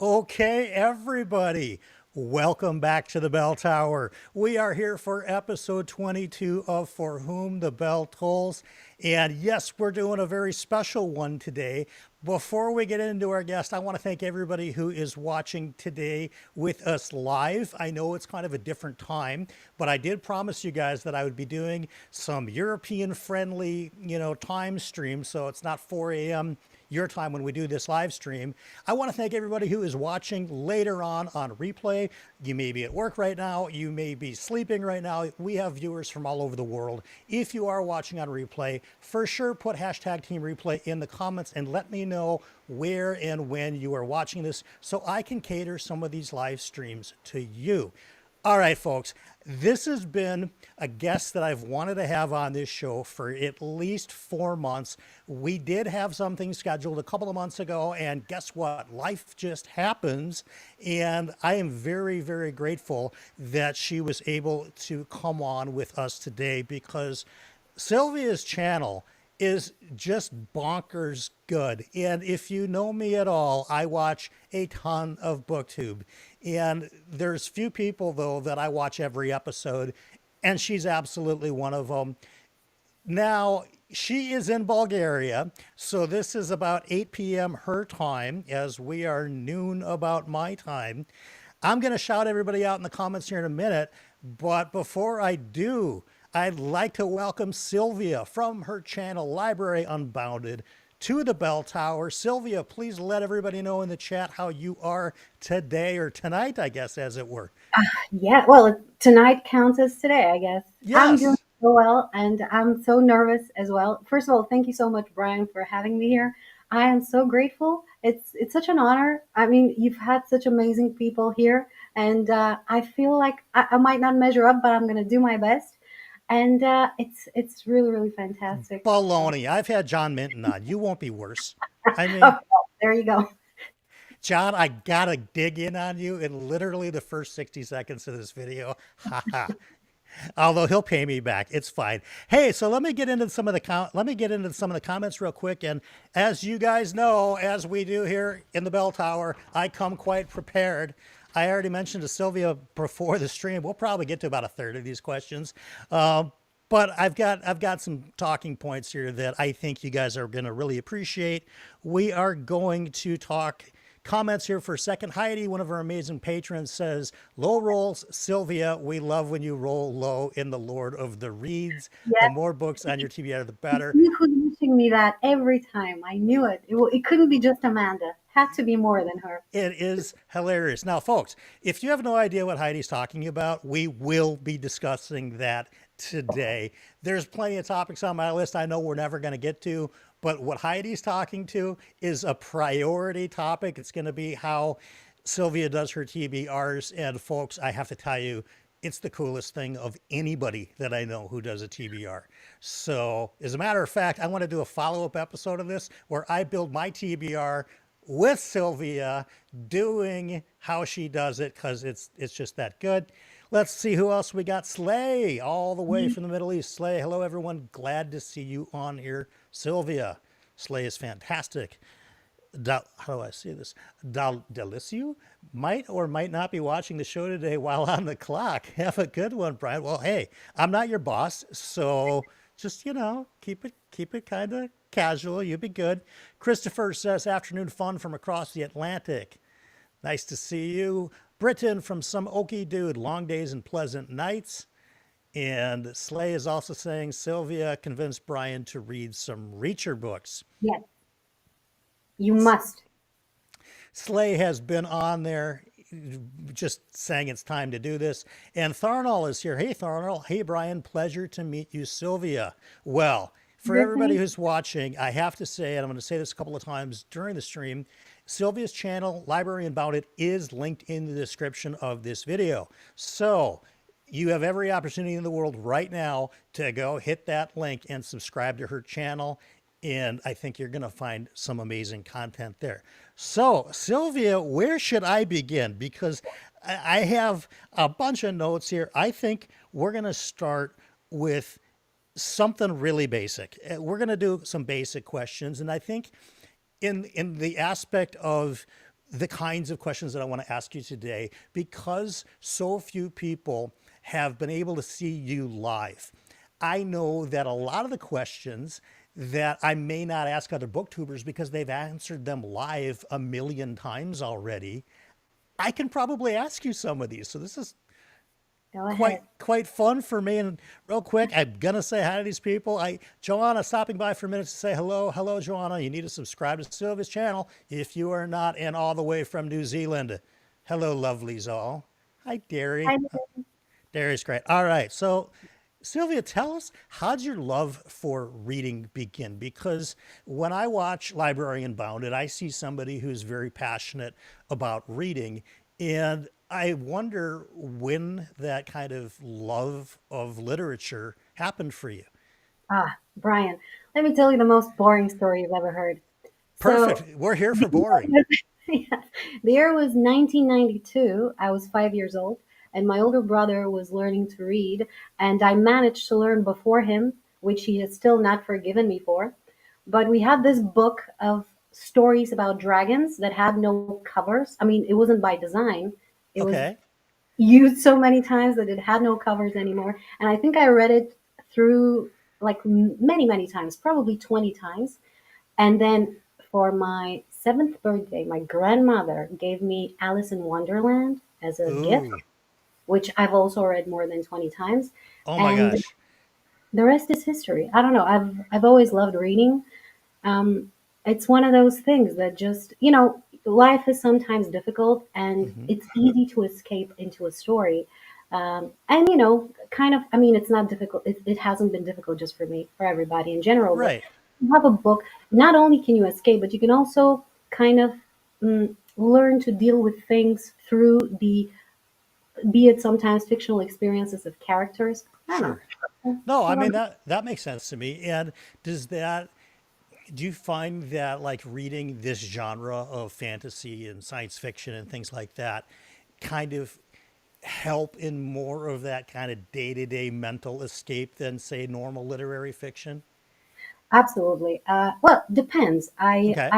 Okay, everybody, welcome back to the Bell Tower. We are here for episode 22 of For Whom the Bell Tolls. And yes, we're doing a very special one today. Before we get into our guest, I want to thank everybody who is watching today with us live. I know it's kind of a different time, but I did promise you guys that I would be doing some European friendly, time stream. So it's not 4 a.m. your time when we do this live stream. I want to thank everybody who is watching later on replay. You may be at work right now. You may be sleeping right now. We have viewers from all over the world. If you are watching on replay, for sure put hashtag Team Replay in the comments and let me know where and when you are watching this so I can cater some of these live streams to you. All right, folks, this has been a guest that I've wanted to have on this show for at least 4 months. We did have something scheduled a couple of months ago, and guess what? Life just happens. And I am very, very grateful that she was able to come on with us today because Silvia's channel is just bonkers good. And if you know me at all, I watch a ton of BookTube. And there's few people, though, that I watch every episode, and she's absolutely one of them. Now, she is in Bulgaria, so this is about 8 p.m. her time, as we are noon about my time. I'm going to shout everybody out in the comments here in a minute, but before I do, I'd like to welcome Silvia from her channel, Library Unbounded, to the Bell Tower. Silvia, please let everybody know in the chat how you are today, or tonight, I guess, as it were. Yeah, well, tonight counts as today, I guess. I'm doing Yes. so well, and I'm so nervous as well. First of all, thank you so much, Brian, for having me here. I am so grateful. It's such an honor. I mean, you've had such amazing people here, and I feel like I might not measure up, but I'm gonna do my best. And it's really really fantastic. Baloney. I've had John Minton on. You won't be worse. I mean, Oh, there you go. John, I gotta dig in on you in literally the first 60 seconds of this video. Ha ha. Although he'll pay me back, it's fine. Hey, so let me get into some of the comments real quick. And as you guys know, as we do here in the Bell Tower, I come quite prepared. I already mentioned to Sylvia before the stream. We'll probably get to about a third of these questions. But I've got some talking points here that I think you guys are going to really appreciate. We are going to talk comments here for a second. Heidi, one of our amazing patrons, says, "Low rolls, Sylvia. We love when you roll low in the Lord of the Reads. The Yes, more books on your TBR, the better." you who's wishing me that every time. I knew it. It couldn't be just Amanda. Had to be more than her. It is hilarious. Now, folks, if you have no idea what Heidi's talking about, we will be discussing that today. There's plenty of topics on my list I know we're never going to get to, but what Heidi's talking to is a priority topic. It's going to be how Sylvia does her TBRs. And, folks, I have to tell you, it's the coolest thing of anybody that I know who does a TBR. So, as a matter of fact, I want to do a follow-up episode of this where I build my TBR with Sylvia doing how she does it because it's just that good. Let's see who else we got. Slay, all the way from the Middle East. Slay, hello everyone. Glad to see you on here. Sylvia, Slay is fantastic. How do I say this? Delicio might or might not be watching the show today while on the clock. Have a good one, Brian. Well, hey, I'm not your boss, so just keep it kind of casual. You'll be good. Christopher says, "Afternoon fun from across the Atlantic. Nice to see you." Britain from some oaky dude. Long days and pleasant nights. And Slay is also saying Sylvia convinced Brian to read some Reacher books. Yes, you must. Slay has been on there just saying it's time to do this. And Tharnall is here. Hey, Tharnall. Hey, Brian. Pleasure to meet you, Sylvia. Well, for everybody Brittany, who's watching, I have to say, and I'm going to say this a couple of times during the stream, Sylvia's channel, Library Unbounded, is linked in the description of this video. So you have every opportunity in the world right now to go hit that link and subscribe to her channel. And I think you're going to find some amazing content there. So, Sylvia, where should I begin? Because I have a bunch of notes here. I think we're going to start with something really basic. We're going to do some basic questions. And I think in the aspect of the kinds of questions that I want to ask you today because so few people have been able to see you live. I know that a lot of the questions that I may not ask other booktubers because they've answered them live a million times already. I can probably ask you some of these. So this is Go quite ahead. quite fun for me. And real quick, I'm gonna say hi to these people. Joanna stopping by for a minute to say hello. Hello, Joanna. You need to subscribe to Silvia's channel if you are not, and all the way from New Zealand. Hello, lovelies all. Hi, Derry. Hi. Derry's great. All right, so Silvia, tell us, how'd your love for reading begin? Because when I watch Library Unbounded, I see somebody who's very passionate about reading, and I wonder when that kind of love of literature happened for you. Brian, let me tell you the most boring story you've ever heard. So, Perfect. We're here the for boring. yeah, the year was 1992. I was 5 years old, and my older brother was learning to read, and I managed to learn before him, which he has still not forgiven me for. But we had this book of stories about dragons that had no covers. I mean, it wasn't by design. It was Okay. used so many times that it had no covers anymore. And I think I read it through like many, many times, probably 20 times. And then for my seventh birthday, my grandmother gave me Alice in Wonderland as a gift, Ooh. which I've also read more than 20 times. Oh my And gosh. the rest is history. I don't know. I've always loved reading. um, it's one of those things that just, life is sometimes difficult and Hmm. it's easy to escape into a story. And, kind of, I mean, it's not difficult. It hasn't been difficult just for me, for everybody in general. But Right. you have a book, not only can you escape, but you can also kind of learn to deal with things through be it sometimes fictional experiences of characters. I don't Sure. No, I mean know. that makes sense to me. And does that do you find that like reading this genre of fantasy and science fiction and things like that kind of help in more of that kind of day-to-day mental escape than say normal literary fiction? Absolutely. Well, depends. Okay.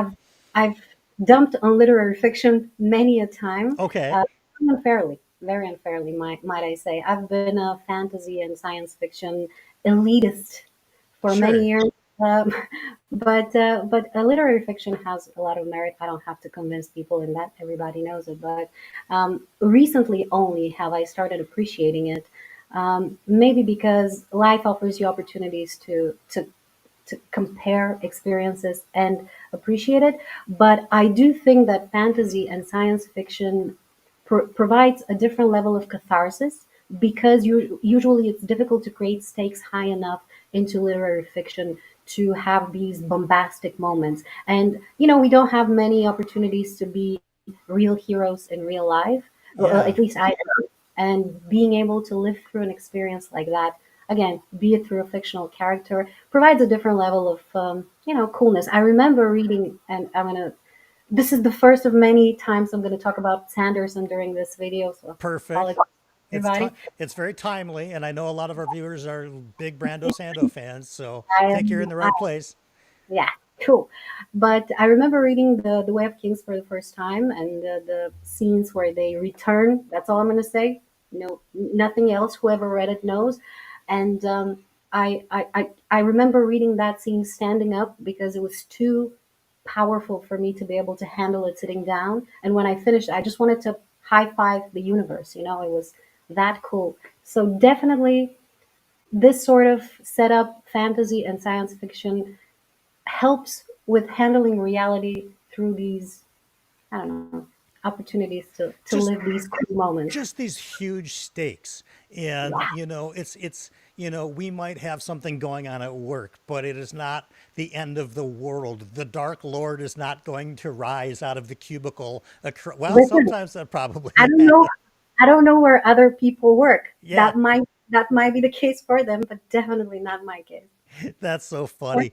I've dumped on literary fiction many a time, Okay. uh, unfairly, very unfairly, might I say. I've been a fantasy and science fiction elitist for many Sure. years, um, but literary fiction has a lot of merit. I don't have to convince people in that; everybody knows it. But recently, only have I started appreciating it. Maybe because life offers you opportunities to compare experiences and appreciate it. But I do think that fantasy and science fiction provides a different level of catharsis because usually it's difficult to create stakes high enough into literary fiction to have these bombastic moments. And, we don't have many opportunities to be real heroes in real life. Well, Yeah. at least I don't. And being able to live through an experience like that, again, be it through a fictional character, provides a different level of, coolness. I remember reading, and this is the first of many times I'm going to talk about Sanderson during this video, so Perfect. apologize, It's everybody. it's very timely, and I know a lot of our viewers are big Brando Sando fans, so I I think you're in am, the right place. yeah, cool. But I remember reading the Way of Kings for the first time, and the scenes where they return. That's all I'm going to say. No, nothing else. Whoever read it knows. And I remember reading that scene standing up because it was too powerful for me to be able to handle it sitting down. And when I finished, I just wanted to high five the universe. It was that cool. So definitely, this sort of setup, fantasy and science fiction, helps with handling reality through these, I don't know, opportunities to Just live these cool moments. just these huge stakes, and Yeah, it's we might have something going on at work, but it is not the end of the world. The dark lord is not going to rise out of the cubicle well, listen, sometimes that probably I don't yeah. know, I don't know where other people work. Yeah, That might be the case for them, but definitely not my case. that's so funny.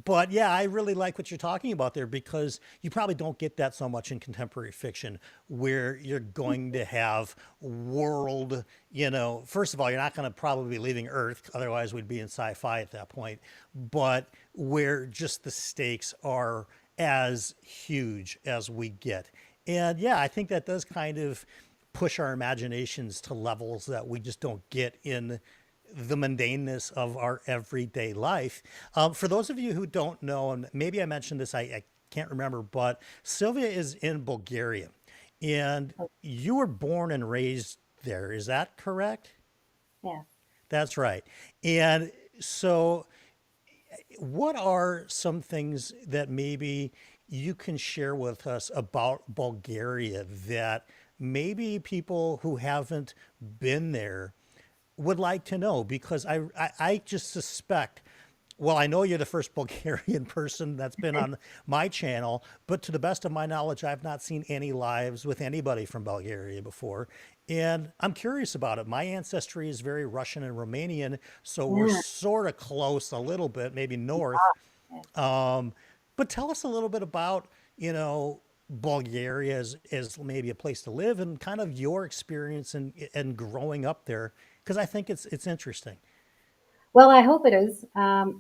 But yeah, I really like what you're talking about there because you probably don't get that so much in contemporary fiction where you're going to have world, first of all, you're not going to probably be leaving Earth, otherwise we'd be in sci-fi at that point, but where just the stakes are as huge as we get. And yeah, I think that does kind of push our imaginations to levels that we just don't get in the mundaneness of our everyday life. For those of you who don't know, and maybe I mentioned this, I can't remember, but Sylvia is in Bulgaria and you were born and raised there. Is that correct? Yeah. That's right. And so, what are some things that maybe you can share with us about Bulgaria that maybe people who haven't been there would like to know? Because I just suspect, well, I know you're the first Bulgarian person that's been on my channel, but to the best of my knowledge, I've not seen any lives with anybody from Bulgaria before. And I'm curious about it. My ancestry is very Russian and Romanian, so we're Yeah. sort of close a little bit, maybe north. Yeah. Um, but tell us a little bit about, Bulgaria as maybe a place to live and kind of your experience and growing up there, because I think it's interesting. Well, I hope it is.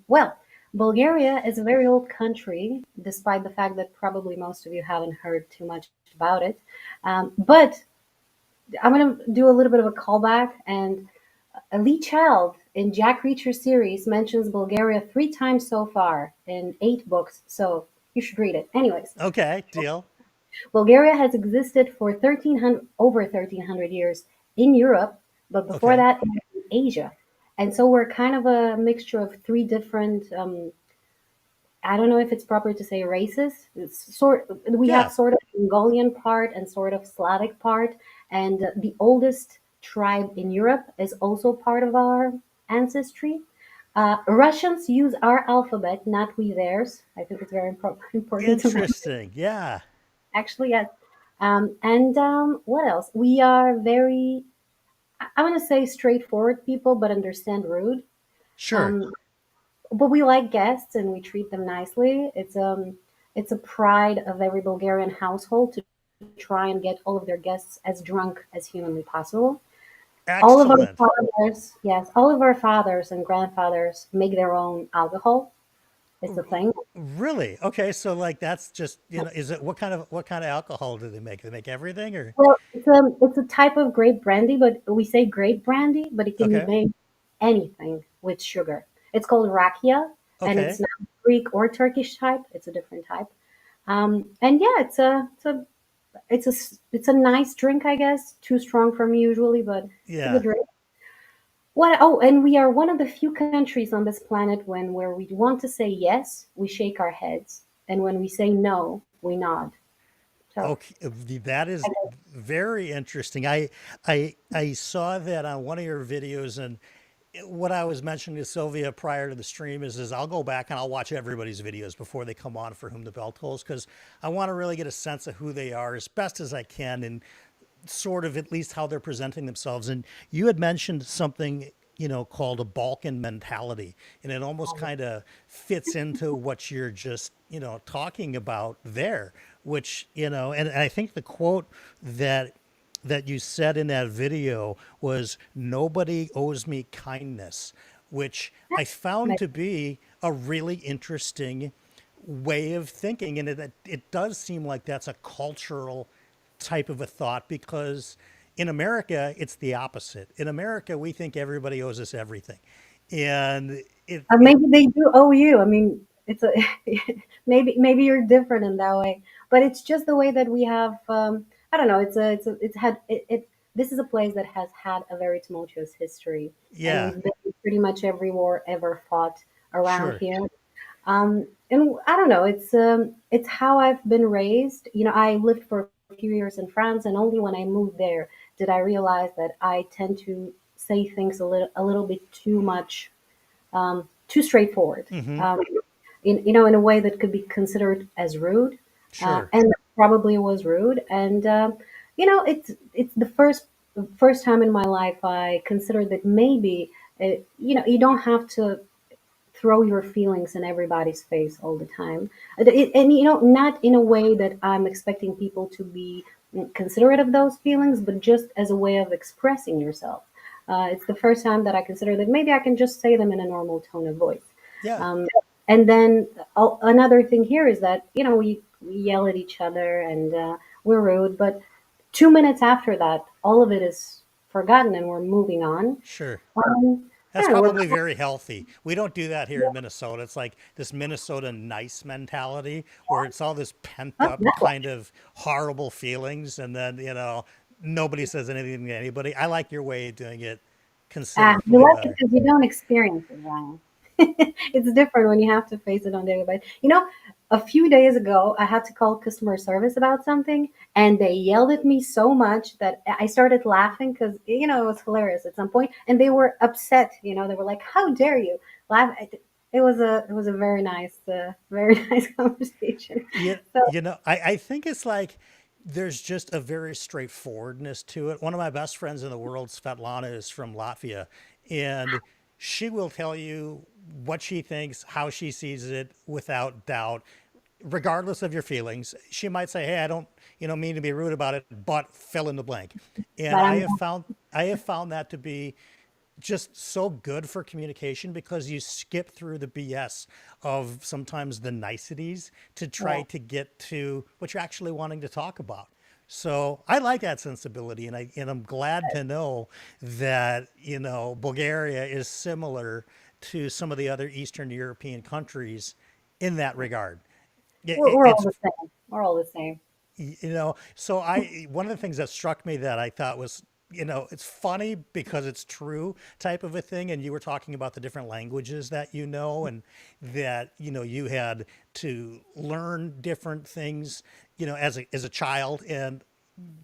Well, Bulgaria is a very old country, despite the fact that probably most of you haven't heard too much about it. But I'm going to do a little bit of a callback. And Lee Child in Jack Reacher's series mentions Bulgaria 3 times so far in 8 books. So you should read it. Anyways, Okay, deal. Bulgaria has existed for 1300 over 1300 years in Europe, but before Okay. that in Asia. And so we're kind of a mixture of 3 different I don't know if it's proper to say races. We have Yeah. sort of Mongolian part and sort of Slavic part, and the oldest tribe in Europe is also part of our ancestry. Russians use our alphabet, not we theirs. I think it's very important to mention. Interesting. Yeah. Actually, yes. And what else? We are very, I want to say straightforward people, but understand rude. Sure. Um, but we like guests and we treat them nicely. It's a pride of every Bulgarian household to try and get all of their guests as drunk as humanly possible. All of our Excellent. fathers, yes, all of our fathers and grandfathers make their own alcohol. It's a thing. Really? Okay, so like that's just, is it what kind of alcohol do they make? They make everything or Well, it's a type of grape brandy, but we say grape brandy, but it can be okay. made anything with sugar. It's called rakia, and it's Okay. not Greek or Turkish type. It's a different type. And yeah, it's a nice drink, I guess. Too strong for me usually, but it's a good Yeah. drink. What? Oh, and we are one of the few countries on this planet when where we want to say yes, we shake our heads, and when we say no, we nod. So Okay, that is very interesting. I saw that on one of your videos, and what I was mentioning to Sylvia prior to the stream is I'll go back and I'll watch everybody's videos before they come on for whom the bell tolls, because I want to really get a sense of who they are as best as I can and sort of at least how they're presenting themselves. And you had mentioned something, called a Balkan mentality, and it almost kind of fits into what you're just, talking about there, which, and I think the quote that you said in that video was nobody owes me kindness, which I found to be a really interesting way of thinking. And it does seem like that's a cultural type of a thought because in America, it's the opposite. In America, we think everybody owes us everything. And it maybe they do owe you. I mean, it's a maybe you're different in that way, but it's just the way that we have. I don't know. It's had it. This is a place that has had a very tumultuous history, and yeah, we've been in pretty much every war ever fought around sure. here. And I don't know. It's how I've been raised. I lived for a few years in France, and only when I moved there did I realize that I tend to say things a little bit too much too straightforward, Hmm. um, in a way that could be considered as rude, Sure. and probably was rude. And it's the first time in my life I considered that maybe you don't have to throw your feelings in everybody's face all the time, and not in a way that I'm expecting people to be considerate of those feelings, but just as a way of expressing yourself. It's the first time that I consider that maybe I can just say them in a normal tone of voice. Yeah. Um, and then another thing here is that we yell at each other, and we're rude, but 2 minutes after that, all of it is forgotten and we're moving on. Sure. I That's don't know, we're probably very healthy. We don't do that here in Minnesota. It's like this Minnesota nice mentality where it's all this pent oh, up that's why. kind of horrible feelings, and then, nobody says anything to anybody. I like your way of doing it You considerably like it better. because you don't experience it, Ryan. It's different when you have to face it on daily basis. A few days ago, I had to call customer service about something, and they yelled at me so much that I started laughing because it was hilarious at some point, and they were upset. They were like, "How dare you laugh?" It was a very nice conversation. Yeah, So I think it's like there's just a very straightforwardness to it. One of my best friends in the world, Svetlana, is from Latvia, and she will tell you what she thinks, how she sees it, without doubt, regardless of your feelings. She might say, "Hey, I don't, mean to be rude about it, but fill in the blank." And but I'm I have found that to be just so good for communication because you skip through the BS of sometimes the niceties to try yeah. to get to what you're actually wanting to talk about. So I like that sensibility, and I'm glad to know that Bulgaria is similar to some of the other Eastern European countries in that regard. We're all It's the same. We're all the same. so I one of the things that struck me that I thought was, it's funny because it's true type of a thing. And you were talking about the different languages that and that, you had to learn different things, as a child. And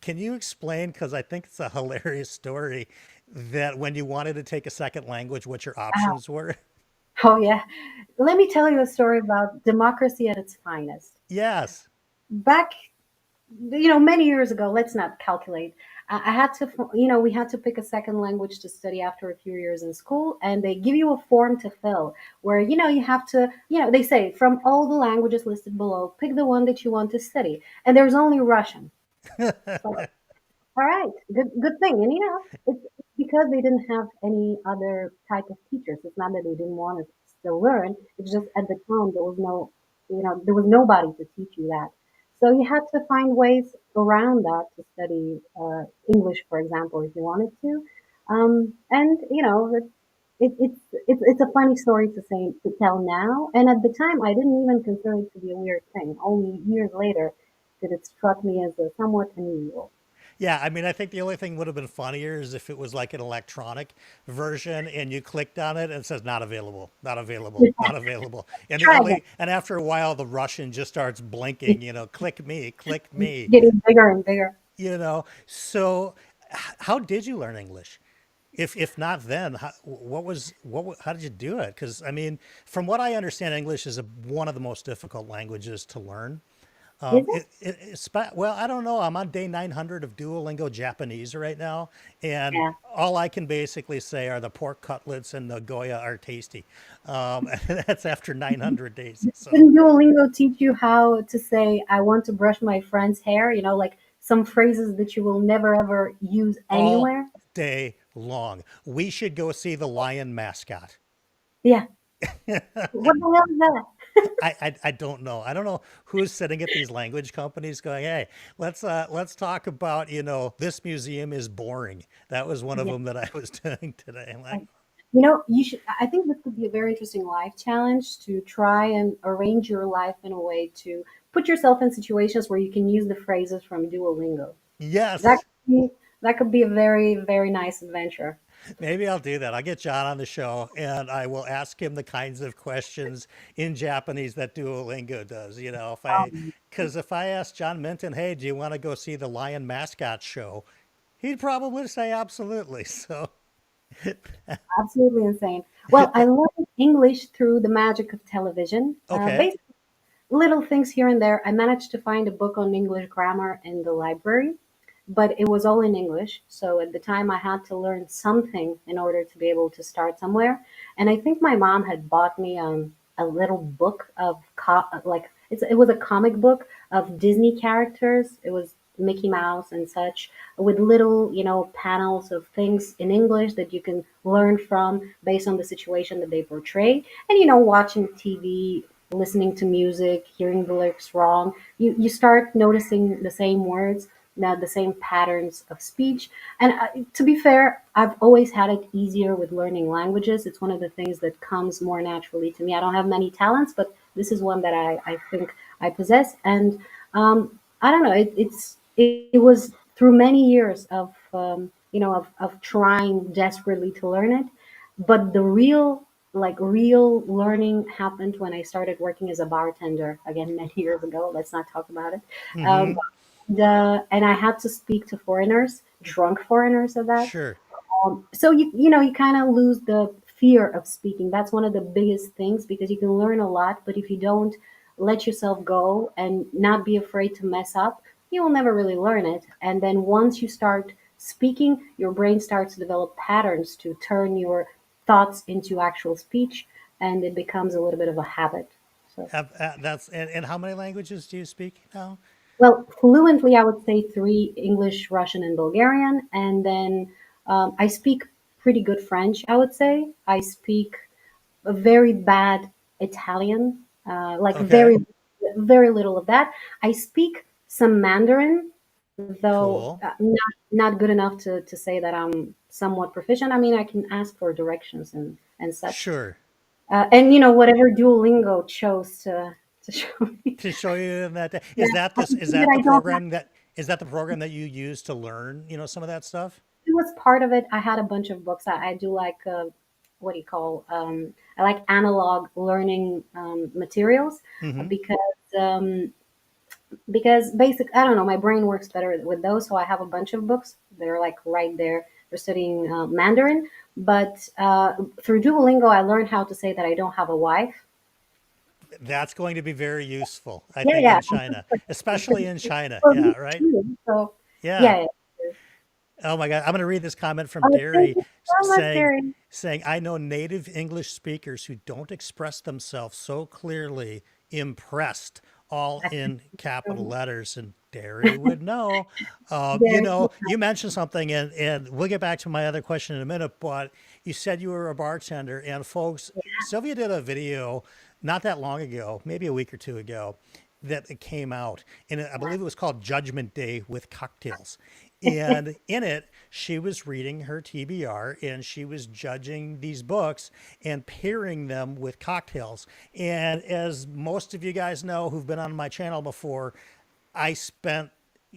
can you explain, because I think it's a hilarious story, that when you wanted to take a second language, what your Ah, options were? oh yeah. Let me tell you a story about democracy at its finest. Yes. Back, many years ago, let's not calculate. I had to, we had to pick a second language to study after a few years in school, and they give you a form to fill where, you have to, they say from all the languages listed below, pick the one that you want to study. And there's only Russian. So, all right, good thing. And it's because they didn't have any other type of teachers. It's not that they didn't want us to still learn. It's just at the time there was nobody to teach you that. So you had to find ways around that to study English, for example, if you wanted to. And it's a funny story to tell now. And at the time, I didn't even consider it to be a weird thing. Only years later did it struck me as a somewhat unusual. Yeah, I mean, I think the only thing would have been funnier is if it was like an electronic version and you clicked on it and it says not available, not available, not available. And Try again. and after a while the Russian just starts blinking, click me, Getting bigger and bigger. So how did you learn English? If not then, how did you do it? Cuz I mean, from what I understand, English is one of the most difficult languages to learn. Is it? Well, I don't know. I'm on day 900 of Duolingo Japanese right now, and Yeah. all I can basically say are the pork cutlets and the Goya are tasty. And that's after 900 days. So Didn't Duolingo teach you how to say, I want to brush my friend's hair? Like some phrases that you will never ever use all anywhere? day long, we should go see the lion mascot. Yeah. What the hell is that? I don't know. I don't know who's sitting at these language companies going, "Hey, let's talk about, this museum is boring." That was one of Yeah. them that I was doing today. I'm like, You should. I think this could be a very interesting life challenge to try and arrange your life in a way to put yourself in situations where you can use the phrases from Duolingo. That yes, could be, that could be a very, very nice adventure. maybe I'll do that. I'll get John on the show and I will ask him the kinds of questions in Japanese that Duolingo does. Um, Because if I ask John Minton, "Hey, do you want to go see the lion mascot show?" He'd probably say absolutely. So, Absolutely insane. Well, I learned English through the magic of television. okay. Basically, little things here and there. I managed to find a book on English grammar in the library, but it was all in English. So at the time, I had to learn something in order to be able to start somewhere. And I think my mom had bought me a little book of it was a comic book of Disney characters. It was Mickey Mouse and such, with little panels of things in English that you can learn from based on the situation that they portray. And watching TV listening to music, hearing the lyrics wrong, you start noticing the same words, now the same patterns of speech. And to be fair, I've always had it easier with learning languages. It's one of the things that comes more naturally to me. I don't have many talents, but this is one that I think I possess. And I don't know, it was through many years of of trying desperately to learn it, but the real learning happened when I started working as a bartender again many years ago. Let's not talk about it. Um, Mm-hmm. and I had to speak to foreigners, drunk foreigners at that. Sure. So you kind of lose the fear of speaking. That's one of the biggest things, because you can learn a lot, but if you don't let yourself go and not be afraid to mess up, you will never really learn it. And then once you start speaking, your brain starts to develop patterns to turn your thoughts into actual speech, and it becomes a little bit of a habit. So, That's and how many languages do you speak now? well, fluently, I would say three: English, Russian, and Bulgarian. And then I speak pretty good French, I would say. I speak a very bad Italian, like Okay. very little of that. I speak some Mandarin, though Cool. not good enough to say that I'm somewhat proficient. I mean, I can ask for directions and such. Sure. And whatever Duolingo chose to show me. To show you that Yeah, is that I this can is see that that the I don't have. program that is that the program that you use to learn, some of that stuff? It was part of it. I had a bunch of books. I do like what do you call? I like analog learning materials, Mm-hmm. because basic. I don't know. My brain works better with those, so I have a bunch of books. They're like right there. We're studying Mandarin, but through Duolingo, I learned how to say that I don't have a wife. That's going to be very useful, I Yeah, think, yeah. in China, especially in China. For me Yeah, right? too. So Yeah. yeah, yeah. Oh my God. I'm going to read this comment from Oh, thank Derry you so much, saying, Terry. I know native English speakers who don't express themselves so clearly, impressed, all in capital letters. And Derry would know. Very You mentioned something, and we'll get back to my other question in a minute, but you said you were a bartender. And folks, Sylvia did a video not that long ago, maybe a week or two ago, that it came out. And I believe it was called Judgment Day with Cocktails. And in it, she was reading her TBR and she was judging these books and pairing them with cocktails. And as most of you guys know who've been on my channel before, I spent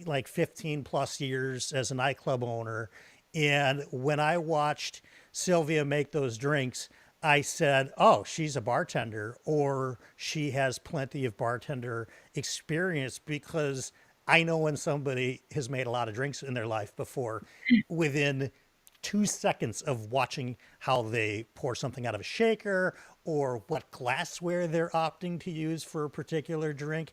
like 15 plus years as a nightclub owner. And when I watched Sylvia make those drinks, I said, oh, she's a bartender or she has plenty of bartender experience, because I know when somebody has made a lot of drinks in their life before, within 2 seconds of watching how they pour something out of a shaker or what glassware they're opting to use for a particular drink.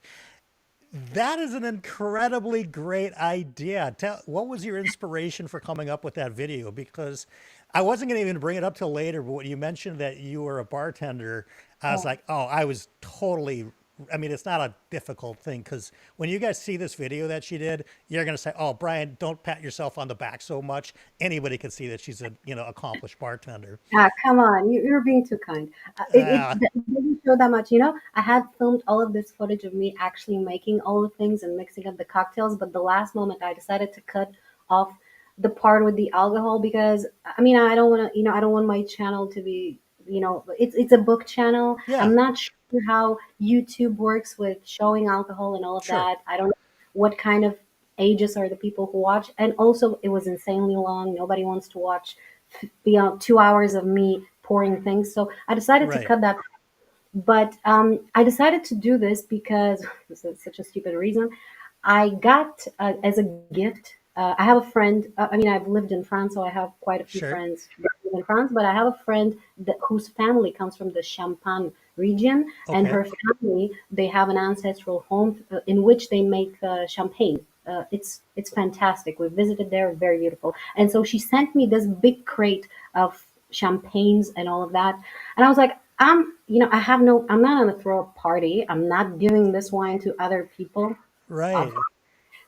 That is an incredibly great idea. What was your inspiration for coming up with that video? Because I wasn't going to even bring it up till later, but when you mentioned that you were a bartender, I was yeah. like, oh, I was totally. I mean, it's not a difficult thing, because when you guys see this video that she did, you're going to say, "Oh, Brian, don't pat yourself on the back so much. Anybody can see that she's a accomplished bartender." Ah, come on, you're being too kind. Uh, It doesn't show that much. I had filmed all of this footage of me actually making all the things and mixing up the cocktails, but the last moment I decided to cut off the part with the alcohol, because I mean I don't want to, I don't want my channel to be, it's a book channel. yeah, I'm not sure how YouTube works with showing alcohol and all of sure, that. I don't know what kind of ages are the people who watch, and also it was insanely long. Nobody wants to watch beyond 2 hours of me pouring things. So I decided to right, cut that. But I decided to do this because this is such a stupid reason. I got as a gift. I have a friend. I mean, I've lived in France, so I have quite a few sure, friends that live in France. But I have a friend whose family comes from the Champagne region, and okay, her family, they have an ancestral home in which they make champagne. It's fantastic. We visited there, very beautiful. And so she sent me this big crate of champagnes and all of that. And I was like, I have no, I'm not gonna throw a party. I'm not giving this wine to other people. Of right.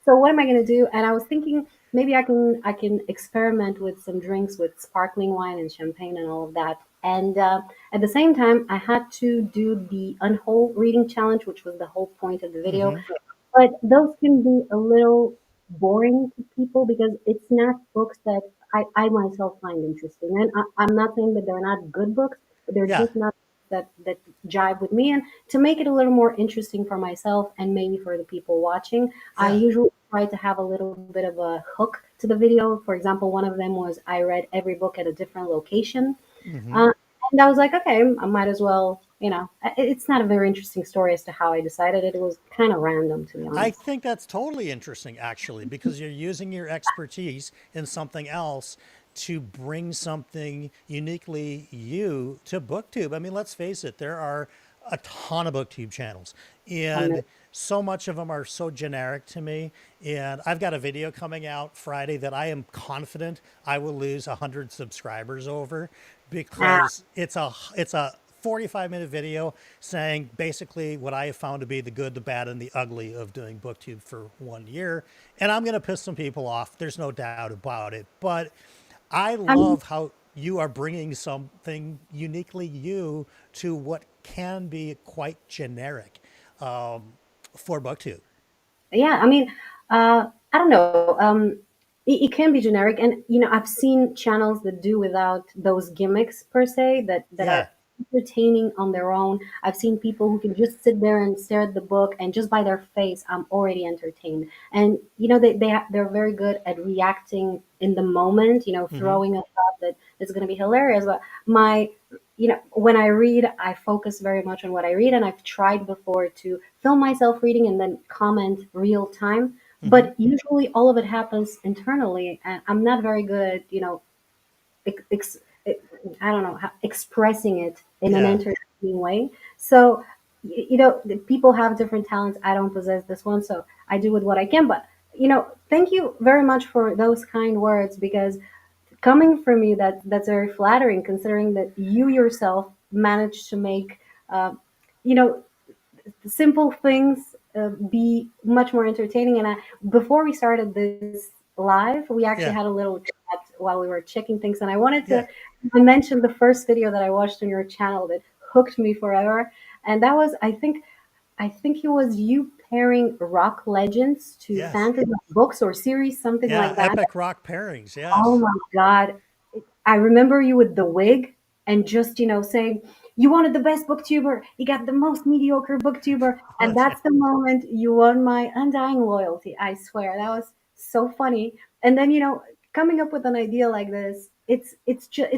So what am I gonna do? And I was thinking maybe I can experiment with some drinks with sparkling wine and champagne and all of that. And at the same time, I had to do the unwhole reading challenge, which was the whole point of the video. Hmm. But those can be a little boring to people because it's not books that I myself find interesting. And I'm not saying that they're not good books, but they're Yeah. just not that jive with me. And to make it a little more interesting for myself and maybe for the people watching, I Yeah. usually try to have a little bit of a hook to the video. For example, one of them was I read every book at a different location. Hmm. Uh, and I was like, okay, I might as well, it's not a very interesting story as to how I decided it. It was kind of random, to be I honest. think that's totally interesting, actually, because you're using your expertise in something else to bring something uniquely you to BookTube. I mean, let's face it, there are a ton of BookTube channels, Um, and so much of them are so generic to me. And I've got a video coming out Friday that I am confident I will lose 100 subscribers over ah, because it's a 45-minute video saying basically what I have found to be the good, the bad, and the ugly of doing BookTube for 1 year. And I'm going to piss some people off. There's no doubt about it. But I I mean, love how you are bringing something uniquely you to what can be quite generic for BookTube. yeah, I mean, I don't know. It can be generic, and I've seen channels that do without those gimmicks per se that Yeah. are entertaining on their own. I've seen people who can just sit there and stare at the book, and just by their face, I'm already entertained. And they're very good at reacting in the moment. Hmm. Throwing a thought that is going to be hilarious. But when I read, I focus very much on what I read, and I've tried before to film myself reading and then comment real time. Hmm. But usually, all of it happens internally, and I'm not very good at ex- ex- I don't know expressing it in an Yeah. entertaining way. So people have different talents. I don't possess this one, so I do with what I can. But thank you very much for those kind words because coming from you, that's very flattering considering that you yourself managed to make uh, you know simple things be much more entertaining. And before we started this live, we actually had Yeah. a little chat while we were checking things, and I wanted Yeah. to mention the first video that I watched on your channel that hooked me forever. And that was, I think it was you pairing rock legends to Yes. fantasy books or series, something Yeah. like that. Epic rock pairings. Oh Yes. my God. I remember you with the wig and just, saying, you wanted the best booktuber. You got the most mediocre booktuber. And That's that's the moment you won my undying loyalty. I swear. That was so funny. And then, coming up with an idea like this, it's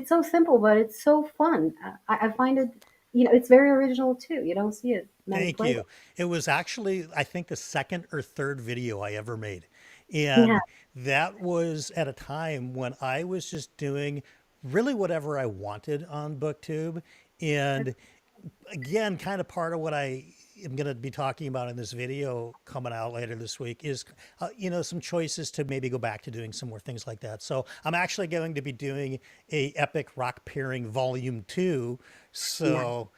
so simple, but it's so fun. I find it, it's very original too. You don't see it many Thank places. you. It was actually, I think, the second or third video I ever made. Yeah. And that was at a time when I was just doing really whatever I wanted on BookTube. And again, kind of part of what I am going to be talking about in this video coming out later this week is, some choices to maybe go back to doing some more things like that. So I'm actually going to be doing a epic rock pairing volume 2. Yeah. So,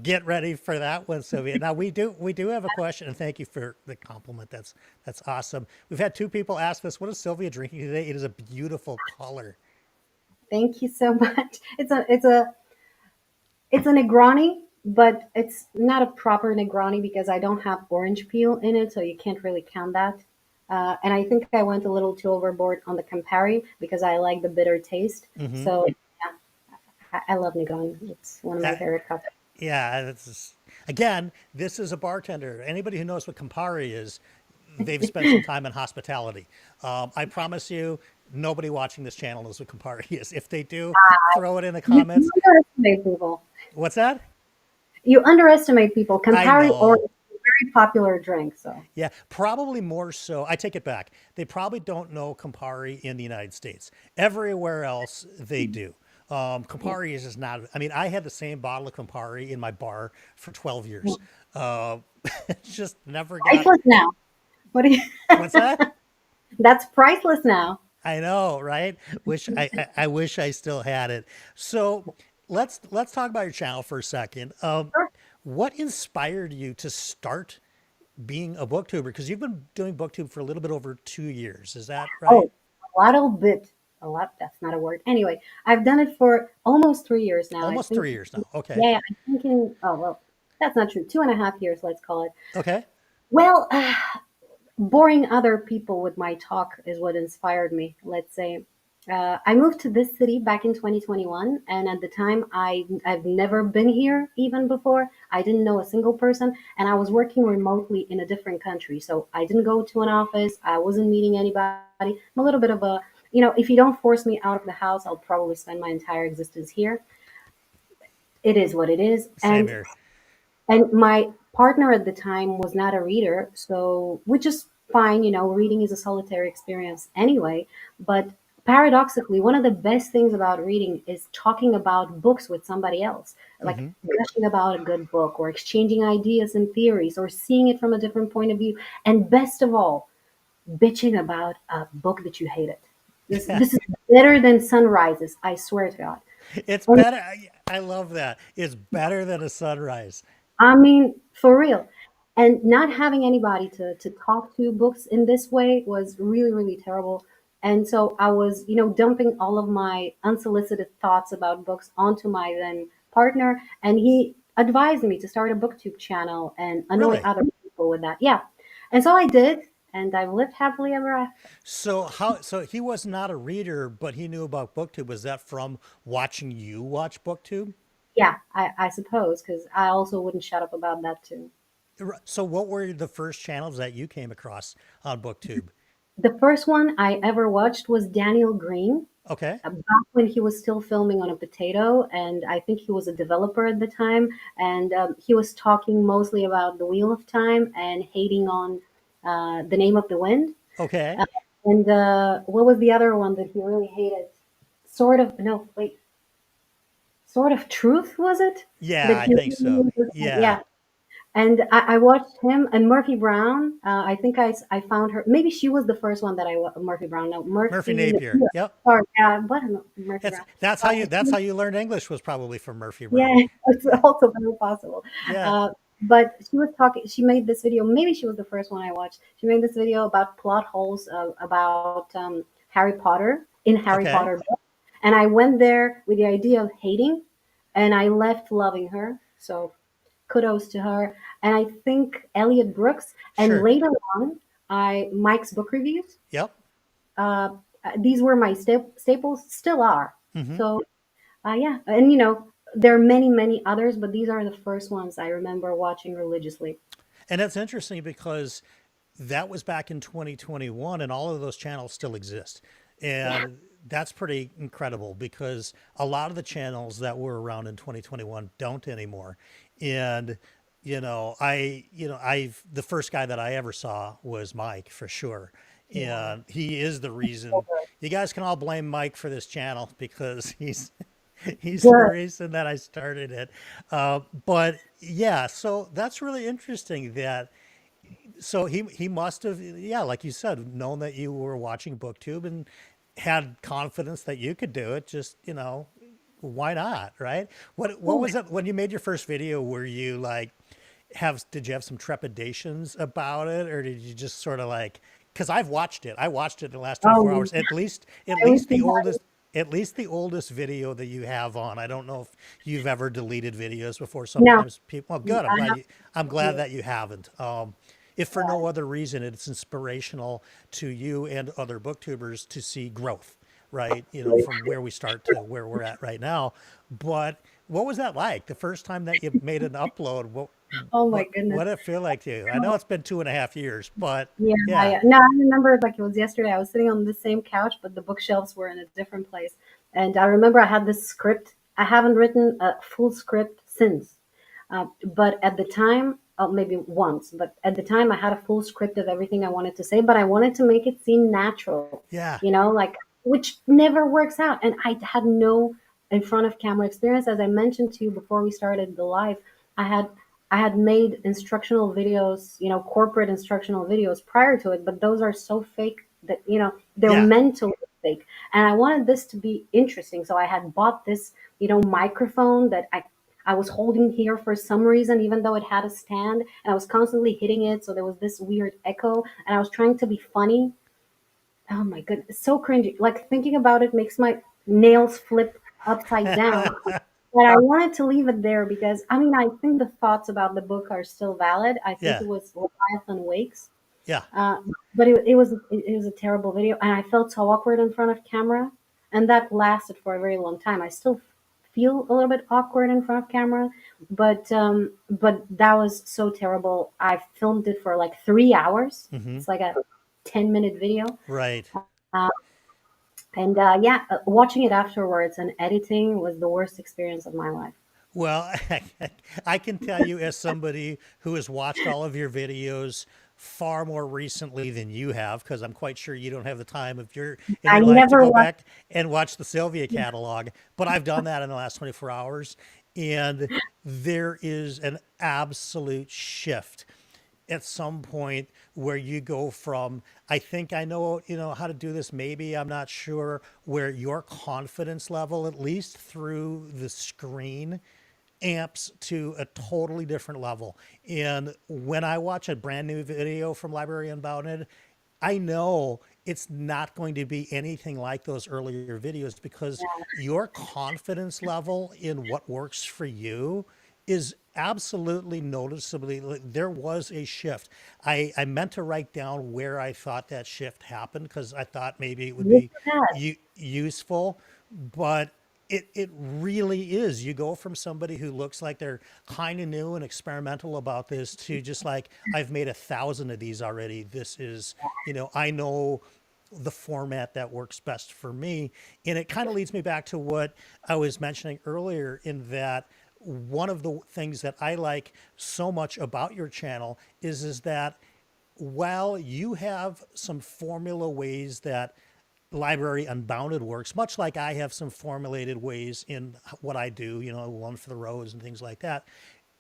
get ready for that one, Sylvia. Now we do have a question, and thank you for the compliment. That's awesome. We've had two people ask us, what is Sylvia drinking today? It is a beautiful color. Thank you so much. It's a Negroni, but it's not a proper Negroni because I don't have orange peel in it, so you can't really count that. And I think I went a little too overboard on the Campari because I like the bitter taste. Hmm. So yeah, I love Negroni. It's one of my favorite coffees. Yeah, again, this is a bartender. Anybody who knows what Campari is, they've spent some time in hospitality. I promise you, nobody watching this channel knows what Campari is. If they do, throw it in the You comments. underestimate people. What's that? You underestimate people. I Campari or know. it's a very popular drink. So Yeah, probably more so. I take it back. They probably don't know Campari in the United States. Everywhere else, they do. yeah. Campari is just not. I mean, I had the same bottle of Campari in my bar for 12 years. Uh, just never got. Priceless now. What do you? What's that? That's priceless now. I know, right? I wish I still had it. So let's talk about your channel for a second. What inspired you to start being a booktuber? Because you've been doing booktube for a little bit over 2 years. Is that right? Oh, a little bit. a lot. That's not a word. Anyway, I've done it for almost 3 years now. I Almost think, 3 years now. Okay. yeah, I think oh, well, that's not true. 2.5 years, let's call it. Okay. Well, boring other people with my talk is what inspired me, let's say. I moved to this city back in 2021, and at the time, I've never been here even before. I didn't know a single person, and I was working remotely in a different country. So I didn't go to an office, I wasn't meeting anybody. I'm a little bit of a, if you don't force me out of the house, I'll probably spend my entire existence here. It is what it is. Same here. And my partner at the time was not a reader, so which is fine. Reading is a solitary experience anyway. But paradoxically, one of the best things about reading is talking about books with somebody else, like Hmm. gushing about a good book or exchanging ideas and theories or seeing it from a different point of view. And best of all, bitching about a book that you hated. This is better than sunrises, I swear to God. It's And better. I love that. It's better than a sunrise. I mean, for real. And not having anybody to talk to books in this way was really, really terrible. And so I was, dumping all of my unsolicited thoughts about books onto my then partner. And he advised me to start a BookTube channel and annoy Really? other people with that. Yeah. And so I did. And I've lived happily ever after. So how? So he was not a reader, but he knew about BookTube. Was that from watching you watch BookTube? Yeah, I suppose, because I also wouldn't shut up about that too. So what were the first channels that you came across on BookTube? The first one I ever watched was Daniel Green. Okay. Back when he was still filming on a potato, and I think he was a developer at the time, and he was talking mostly about the Wheel of Time and hating on the Name of the Wind. Okay. Uh, and what was the other one that he really hated? Sort of, no, wait, Sort of Truth, was it? Yeah, That I he think so. really, Yeah. yeah. And I watched him and Murphy Brown. I think I found her. Maybe she was the first one that Murphy Brown. No, Murphy Murphy. Napier. Yeah, Yep. sorry, what Murphy It's Brown? that's Uh, how you learned English was probably from Murphy yeah, Brown. it's also very possible. Yeah. Uh, but she was talking. She made this video. Maybe she was the first one I watched. She made this video about plot holes about Harry Potter in Harry Okay. Potter, and I went there with the idea of hating, and I left loving her. So kudos to her. And I think Elliot Brooks. And Sure. later on, I Mike's book reviews. Yep. Uh, these were my staples, still are. Hmm. So yeah, and there are many, many others, but these are the first ones I remember watching religiously. And it's interesting because that was back in 2021 and all of those channels still exist. Yeah. And that's pretty incredible because a lot of the channels that were around in 2021 don't anymore. And the first guy that I ever saw was Mike for sure. Yeah. And he is the reason you guys can all blame Mike for this channel because he's the Good. reason that I started it. But yeah, so that's really interesting that so he must have, yeah, like you said, known that you were watching BookTube and had confidence that you could do it. Just why not, right? What Oh, was it when you made your first video? Were you like did you have some trepidations about it, or did you just sort of like? Because I've watched it. I watched it in the last 24 oh, hours. At I wish least the you oldest. At least the oldest video that you have on. I don't know if you've ever deleted videos before. no, Sometimes people. Well, good. I have. I'm glad Yeah. that you haven't. If for no other reason, it's inspirational to you and other booktubers to see growth, right? From where we start to where we're at right now. But what was that like the first time that you made an upload? Oh my goodness. What did it feel like to you? I know it's been 2.5 years, but Yeah, yeah, no, I remember it like it was yesterday. I was sitting on the same couch, but the bookshelves were in a different place. And I remember I had this script. I haven't written a full script since. But at the time, maybe once, but at the time I had a full script of everything I wanted to say, but I wanted to make it seem natural, yeah, like, which never works out. And I had no in front of camera experience. As I mentioned to you before we started the live, I had I had made instructional videos, corporate instructional videos prior to it, but those are so fake that, they're yeah, meant to look fake. And I wanted this to be interesting. So I had bought this, microphone that I was holding here for some reason, even though it had a stand, and I was constantly hitting it. So there was this weird echo, and I was trying to be funny. oh my goodness, so cringy. Like thinking about it makes my nails flip upside down. But I wanted to leave it there because I mean I think the thoughts about the book are still valid. I think Yeah, it was Leviathan Wakes. yeah. But it was a terrible video, and I felt so awkward in front of camera, and that lasted for a very long time. I still feel a little bit awkward in front of camera, but that was so terrible. I filmed it for like 3 hours. Hmm. It's like a 10-minute video, Right. uh, and yeah, watching it afterwards and editing was the worst experience of my life. Well, I can tell you as somebody who has watched all of your videos far more recently than you have, because I'm quite sure you don't have the time of your in I your life to never go watched. back and watch the Silvia catalog, but I've done that in the last 24 hours, and there is an absolute shift at some point where you go from I think I know how to do this, maybe I'm not sure, where your confidence level, at least through the screen, amps to a totally different level. And when I watch a brand new video from Library Unbounded, I know it's not going to be anything like those earlier videos because your confidence level in what works for you is absolutely noticeably, like, there was a shift. I meant to write down where I thought that shift happened because I thought maybe it would Yes, be it has. useful, but it really is. You go from somebody who looks like they're kind of new and experimental about this to just like, I've made 1,000 of these already. This is, I know the format that works best for me. And it kind of leads me back to what I was mentioning earlier, in that one of the things that I like so much about your channel is that while you have some formula ways that Library Unbounded works, much like I have some formulated ways in what I do, one for the roads and things like that,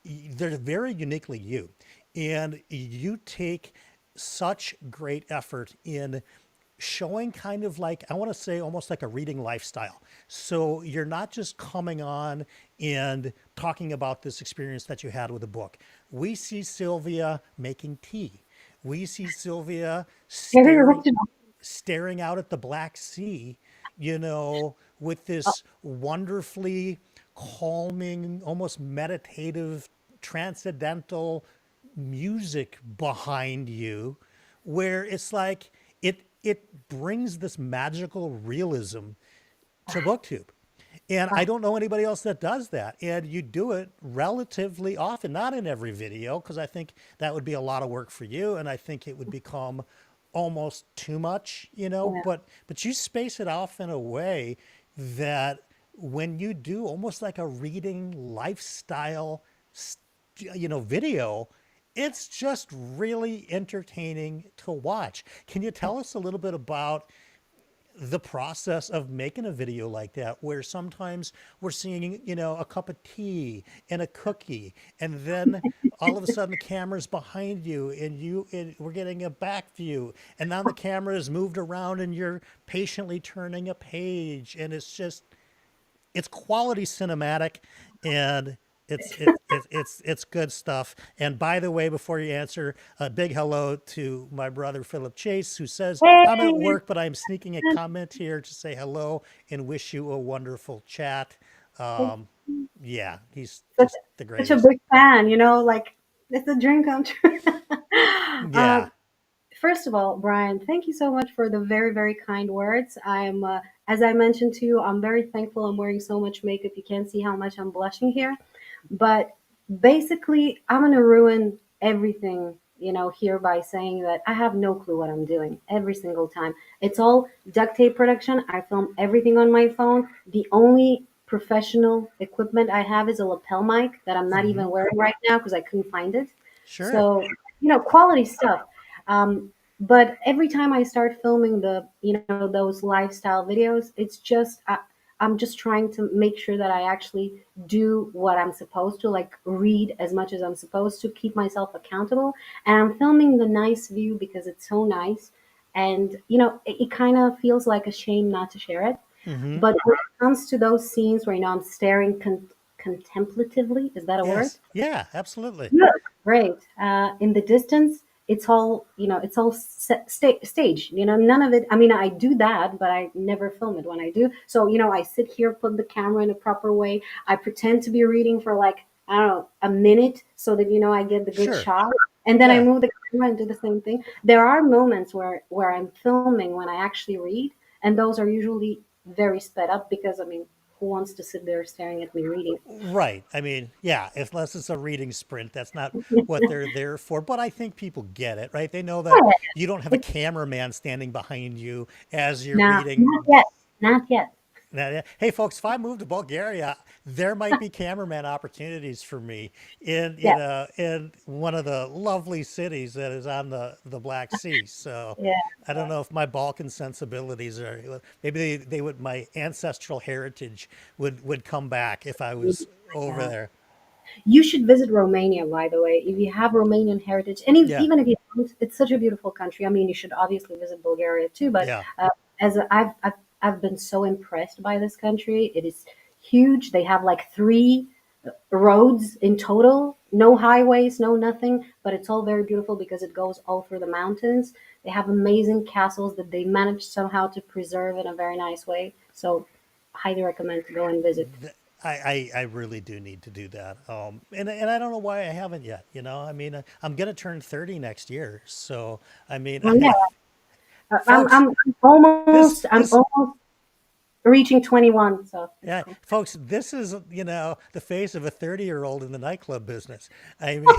they're very uniquely you. And you take such great effort in showing kind of like, I want to say almost like a reading lifestyle. So you're not just coming on and talking about this experience that you had with a book. We see Sylvia making tea. We see Sylvia Very staring original. staring out at the Black Sea, with this wonderfully calming, almost meditative, transcendental music behind you, where it's like it brings this magical realism to BookTube. And I don't know anybody else that does that. And you do it relatively often, not in every video, because I think that would be a lot of work for you. And I think it would become almost too much, Yeah. but you space it off in a way that when you do almost like a reading lifestyle, video, it's just really entertaining to watch. Can you tell us a little bit about the process of making a video like that, where sometimes we're seeing, a cup of tea and a cookie, and then all of a sudden the camera's behind you and we're getting a back view, and now the camera is moved around and you're patiently turning a page, and it's quality cinematic, and it's good stuff. And by the way, before you answer, a big hello to my brother Philip Chase, who says I'm at Hey, work, but I'm sneaking a comment here to say hello and wish you a wonderful chat. Um, yeah, he's such, just the such a greatest. big fan, like it's a dream come true. uh, Yeah, First of all, Brian, thank you so much for the very, very kind words. As I mentioned to you, I'm very thankful. I'm wearing so much makeup. You can't see how much I'm blushing here. But basically, I'm going to ruin everything, here by saying that I have no clue what I'm doing every single time. It's all duct tape production. I film everything on my phone. The only professional equipment I have is a lapel mic that I'm not even wearing right now because I couldn't find it. sure. So, quality stuff. But every time I start filming those lifestyle videos, I'm just trying to make sure that I actually do what I'm supposed to, like read as much as I'm supposed to, keep myself accountable. And I'm filming the nice view because it's so nice. And, it kind of feels like a shame not to share it. Hmm. But when it comes to those scenes where, I'm staring contemplatively, is that a word? Yes. Yeah, absolutely. Yeah. Great. In the distance, it's all, it's all staged. None of it. I mean, I do that, but I never film it when I do. So, I sit here, put the camera in a proper way. I pretend to be reading for like, I don't know, a minute so that, I get the good Sure. shot. And then I Yeah. move the camera and do the same thing. There are moments where I'm filming when I actually read, and those are usually very sped up because, I mean, who wants to sit there staring at me reading? Right. I mean, yeah, unless it's a reading sprint, that's not what they're there for. But I think people get it, right? They know that you don't have a It's cameraman standing behind you as you're not reading. yet, not yet. Hey, folks, if I move to Bulgaria, there might be cameraman opportunities for me Yeah, in one of the lovely cities that is on the Black Sea. So yeah. I don't know if my Balkan sensibilities are maybe they would my ancestral heritage would come back if I was over Yeah. there. You should visit Romania, by the way, if you have Romanian heritage, and Yeah, even if you don't, it's such a beautiful country. I mean, you should obviously visit Bulgaria too. But yeah, I've been so impressed by this country. It is huge. They have like three roads in total, no highways, no nothing, but it's all very beautiful because it goes all through the mountains. They have amazing castles that they managed somehow to preserve in a very nice way. So, highly recommend to go and visit. I really do need to do that. And I don't know why I haven't yet. I mean, I'm gonna turn 30 next year, so I mean, Well, yeah, folks, this I'm this almost reaching 21. So it's yeah, cool. folks, this is the face of a 30-year-old in the nightclub business. I mean,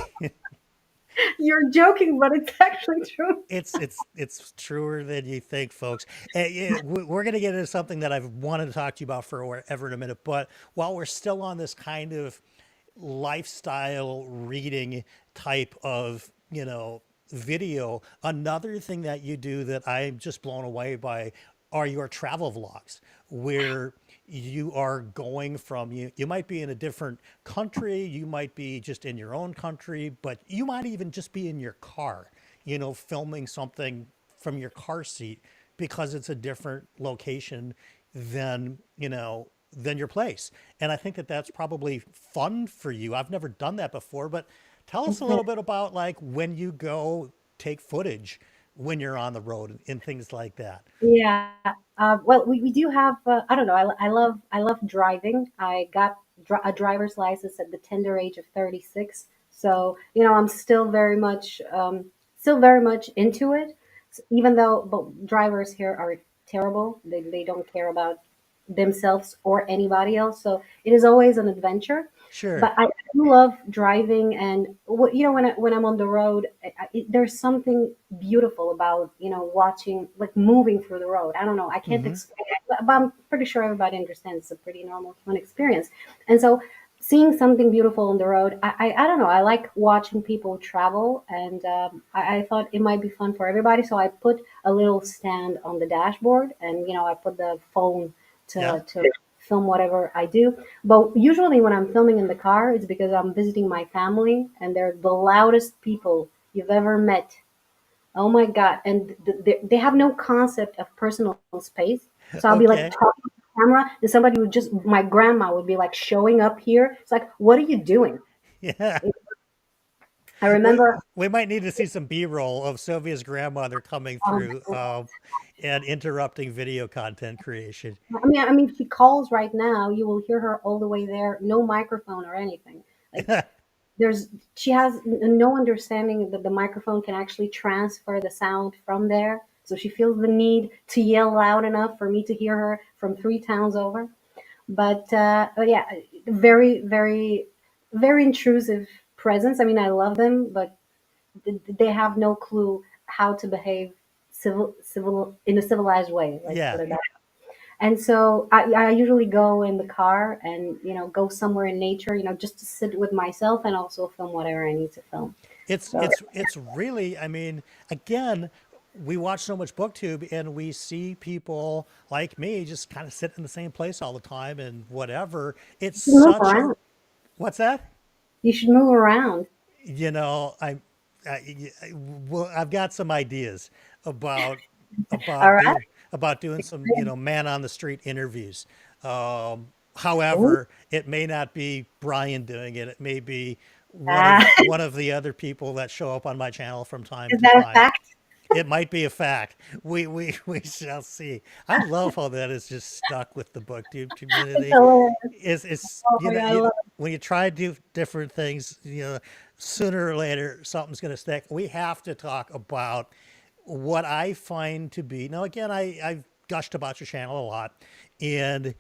You're joking, but it's actually true. it's truer than you think, folks. We're going to get into something that I've wanted to talk to you about forever in a minute. But while we're still on this kind of lifestyle reading type of video, another thing that you do that I'm just blown away by are your travel vlogs, where you are going from you might be in a different country, you might be just in your own country, but you might even just be in your car, filming something from your car seat because it's a different location than than your place. And I think that that's probably fun for you. I've never done that before, but tell us a little bit about like when you go take footage when you're on the road and things like that. Yeah. Well, we do have. I don't know. I love driving. I got a driver's license at the tender age of 36. So I'm still very much into it. Even though, but drivers here are terrible. They don't care about themselves or anybody else. So it is always an adventure. Sure. But I do love driving, and when I'm on the road, there's something beautiful about watching, like, moving through the road. I don't know, I can't Hmm. explain it, but I'm pretty sure everybody understands. It's a pretty normal, fun experience, and so seeing something beautiful on the road, I don't know. I like watching people travel, and I thought it might be fun for everybody. So I put a little stand on the dashboard, and I put the phone Yeah. to film whatever I do. But usually when I'm filming in the car, it's because I'm visiting my family, and they're the loudest people you've ever met. Oh my God. And they have no concept of personal space. So I'll be like Okay. talking to the camera, and somebody would my grandma would be like showing up here. It's like, what are you doing? Yeah. I We remember, we might need to see some B-roll of Sylvia's grandmother coming um, through and interrupting video content creation. I mean, if she calls right now, you will hear her all the way there, no microphone or anything. Like, there's she has no understanding that the microphone can actually transfer the sound from there, so she feels the need to yell loud enough for me to hear her from three towns over. But yeah, very, very, very intrusive presence. I mean, I love them, but they have no clue how to behave civil in a civilized way, let's Yeah. put it that. And so I usually go in the car and go somewhere in nature, just to sit with myself and also film whatever I need to film. It's So it's it's really, I mean, again, we watch so much BookTube and we see people like me just kind of sit in the same place all the time and whatever. It's you move such a around. what's that? You should move around. You know, well, I've got some ideas about All about right. doing some man on the street interviews. Ooh, However, it may not be Brian doing it. It may be Ah, one of the other people that show up on my channel from time is to that a time. fact? It might be a fact. We shall see. I love how that is just stuck with the BookTube It's community. hilarious. It's Oh my God, I love it. when you try to do different things, sooner or later something's going to stick. We have to talk about what I find to be now. Again, I've gushed about your channel a lot, and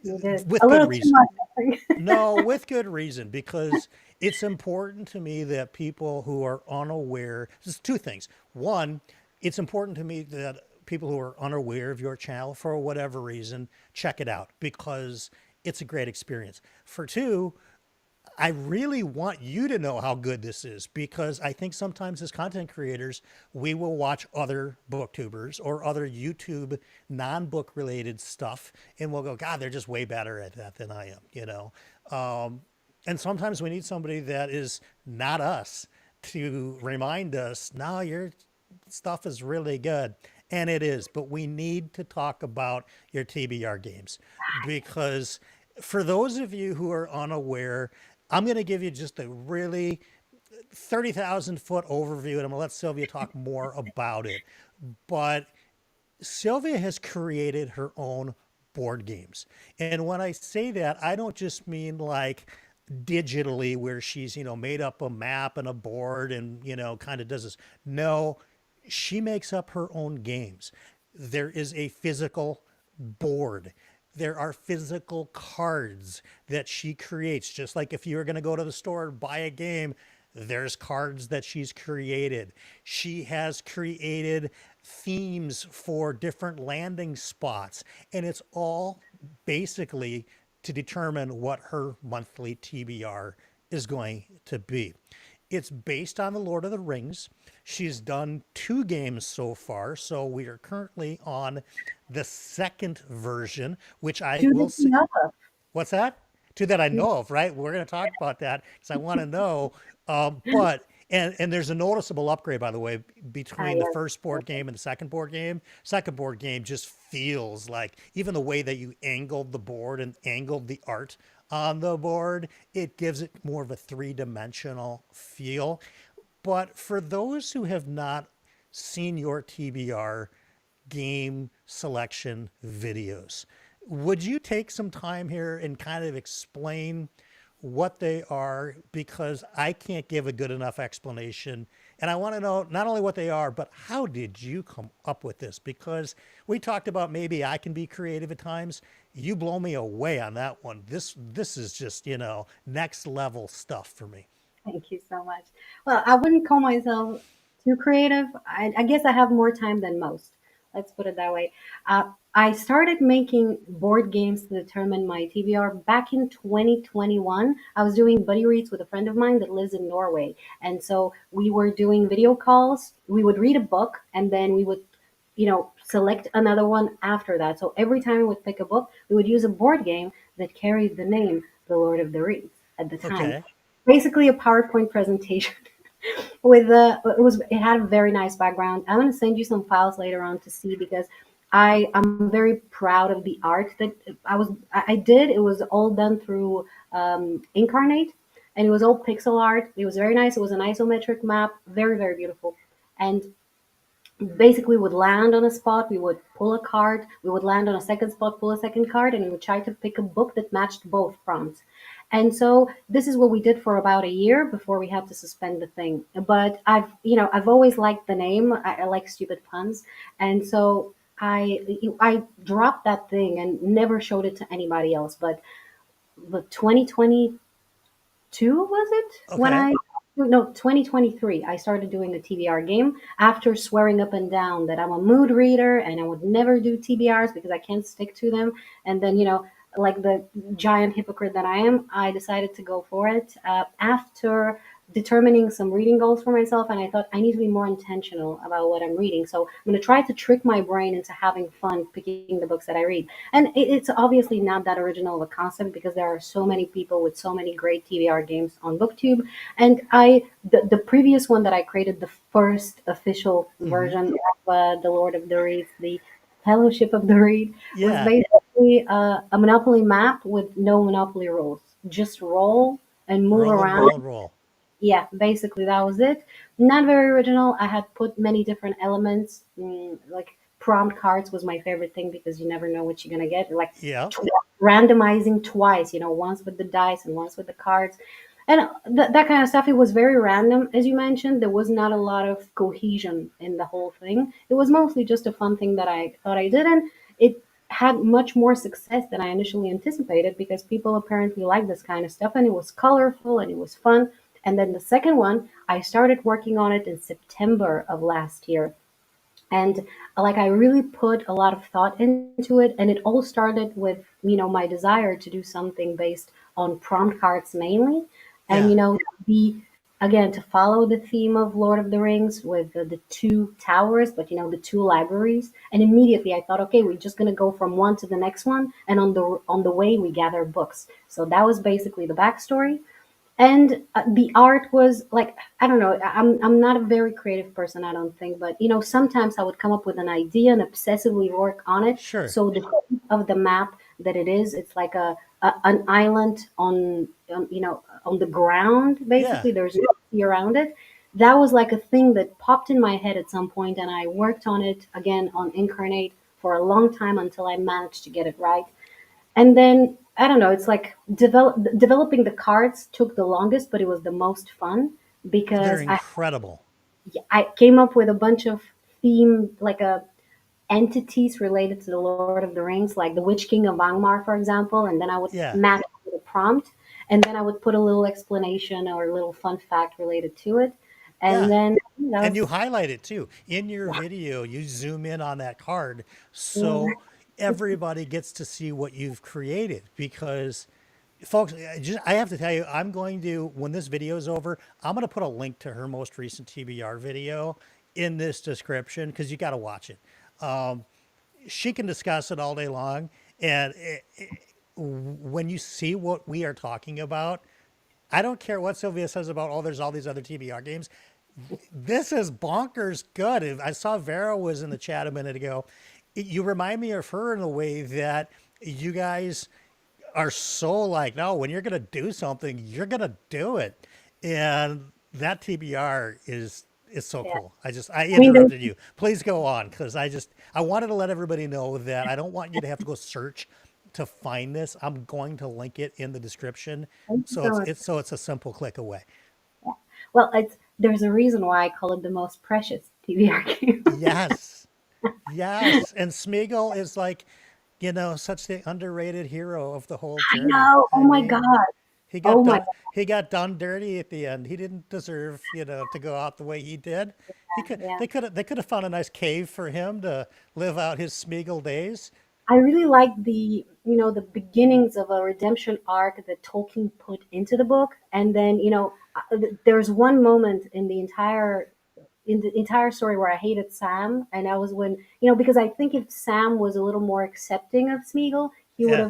You did. A with good little too reason. much, I think. No, with good reason, because it's important to me that people who are unaware, there's two things. One, it's important to me that people who are unaware of your channel for whatever reason, check it out because it's a great experience. For two, I really want you to know how good this is because I think sometimes as content creators, we will watch other booktubers or other YouTube non-book related stuff and we'll go, God, they're just way better at that than I am. And sometimes we need somebody that is not us to remind us, no, your stuff is really good. And it is, but we need to talk about your TBR games because for those of you who are unaware, I'm going to give you just a really 30,000-foot overview and I'm going to let Silvia talk more about it. But Silvia has created her own board games. And when I say that, I don't just mean like digitally where she's, made up a map and a board and, kind of does this. No, she makes up her own games. There is a physical board. There are physical cards that she creates. Just like if you were going to go to the store and buy a game, there's cards that she's created. She has created themes for different landing spots, and it's all basically to determine what her monthly TBR is going to be. It's based on the Lord of the Rings. She's done 2 games so far, so we are currently on the second version, which I Do will this say. enough. What's that? Two that I know of, right? We're going to talk about that because I want to know. But there's a noticeable upgrade, by the way, Ah, between the yes. first board game and the second board game. Second board game just feels like even the way that you angled the board and angled the art on the board, it gives it more of a three-dimensional feel. But for those who have not seen your TBR game selection videos, would you take some time here and kind of explain what they are? Because I can't give a good enough explanation. And I want to know not only what they are, but how did you come up with this? Because we talked about maybe I can be creative at times. You blow me away on that one. This is just, next level stuff for me. Thank you so much. Well, I wouldn't call myself too creative. I guess I have more time than most. Let's put it that way. I started making board games to determine my TBR back in 2021. I was doing buddy reads with a friend of mine that lives in Norway. And so we were doing video calls. We would read a book and then we would, select another one after that. So every time we would pick a book, we would use a board game that carried the name The Lord of the Rings at the time. Okay. Basically a PowerPoint presentation with it had a very nice background. I'm gonna send you some files later on to see because I'm very proud of the art that I did. It was all done through Incarnate, and it was all pixel art. It was very nice. It was an isometric map, very beautiful, and basically would land on a spot, we would pull a card, we would land on a second spot, pull a second card, and we would try to pick a book that matched both prompts. And so this is what we did for about a year before we had to suspend the thing. But I've always liked the name. I like stupid puns, and so I dropped that thing and never showed it to anybody else. But 2022 was it when Okay. I no 2023 I started doing a TBR game after swearing up and down that I'm a mood reader and I would never do TBRs because I can't stick to them. And then like the giant hypocrite that I am, I decided to go for it after determining some reading goals for myself, and I thought I need to be more intentional about what I'm reading. So I'm going to try to trick my brain into having fun picking the books that I read. And it's obviously not that original of a concept because there are so many people with so many great TBR games on BookTube. And the previous one that I created, the first official Hmm. version of The Lord of the Rings, the Fellowship of the Reed, was Yeah. basically a Monopoly map with no Monopoly rules. Just roll and move Roll and around. roll and roll. Yeah, basically that was it. Not very original. I had put many different elements, like prompt cards was my favorite thing because you never know what you're gonna get. Like Yeah. tw- randomizing twice, once with the dice and once with the cards, and that kind of stuff. It was very random, as you mentioned. There was not a lot of cohesion in the whole thing. It was mostly just a fun thing that I thought I did, and it had much more success than I initially anticipated because people apparently like this kind of stuff, and it was colorful and it was fun. And then the second one, I started working on it in September of last year. And like I really put a lot of thought into it, and it all started with my desire to do something based on prompt cards mainly, and Yeah. be again to follow the theme of Lord of the Rings with the two towers, but the two libraries. And immediately I thought, okay, we're just gonna go from one to the next one, and on the way we gather books. So that was basically the backstory. And the art was like, I don't know, I'm not a very creative person, I don't think, but sometimes I would come up with an idea and obsessively work on it. Sure. So the shape of the map that it is, it's like an island on the ground. Yeah. Basically there's no sea around it. That was like a thing that popped in my head at some point, and I worked on it again on Incarnate for a long time until I managed to get it right. And then I don't know, it's like developing the cards took the longest, but it was the most fun They're because incredible. I came up with a bunch of theme, like entities related to the Lord of the Rings, like the Witch King of Angmar, for example, and then I would Yeah. match it with a prompt, and then I would put a little explanation or a little fun fact related to it, and Yeah. then that And was you highlight it too. In your video, you zoom in on that card mm, so everybody gets to see what you've created because folks, I have to tell you, I'm going to, when this video is over, I'm going to put a link to her most recent TBR video in this description because you got to watch it. She can discuss it all day long. And when you see what we are talking about, I don't care what Sylvia says about, oh, there's all these other TBR games. This is bonkers good. I saw Vera was in the chat a minute ago. You remind me of her in a way that you guys are so like, no, when you're gonna do something, you're gonna do it, and that TBR is so yeah. cool. I I mean, there's interrupted you. Please go on because I wanted to let everybody know that I don't want you to have to go search to find this. I'm going to link it in the description, thank you so so much. it's a simple click away. Well, there's a reason why I call it the most precious TBR game. Yes, yes, and Smeagol is like, such the underrated hero of the whole I journey. know. Oh I my mean, God. he Oh got my done. God. He got done dirty at the end. He didn't deserve, to go out the way he did. He could. Yeah. They could have found a nice cave for him to live out his Smeagol days. I really like the beginnings of a redemption arc that Tolkien put into the book. And then, there's one moment in the entire story where I hated Sam. And that was when, because I think if Sam was a little more accepting of Smeagol, Yeah,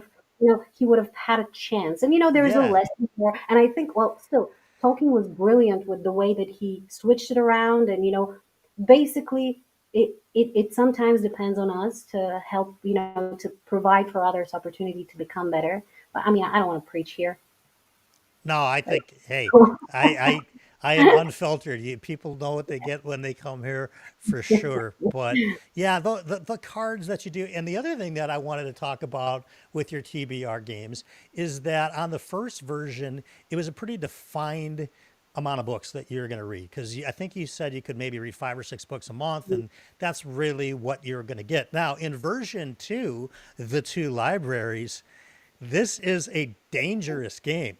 he would have had a chance. And, there's a yeah. lesson there. And I think, well, still, Tolkien was brilliant with the way that he switched it around. And, basically, it sometimes depends on us to help, to provide for others opportunity to become better. But I mean, I don't want to preach here. No, I think, hey, I I am unfiltered. People know what they get when they come here for sure. But yeah, the cards that you do, and the other thing that I wanted to talk about with your TBR games is that on the first version, it was a pretty defined amount of books that you're going to read because I think you said you could maybe read 5 or 6 books a month, and that's really what you're going to get. Now, in version two, the two libraries, this is a dangerous game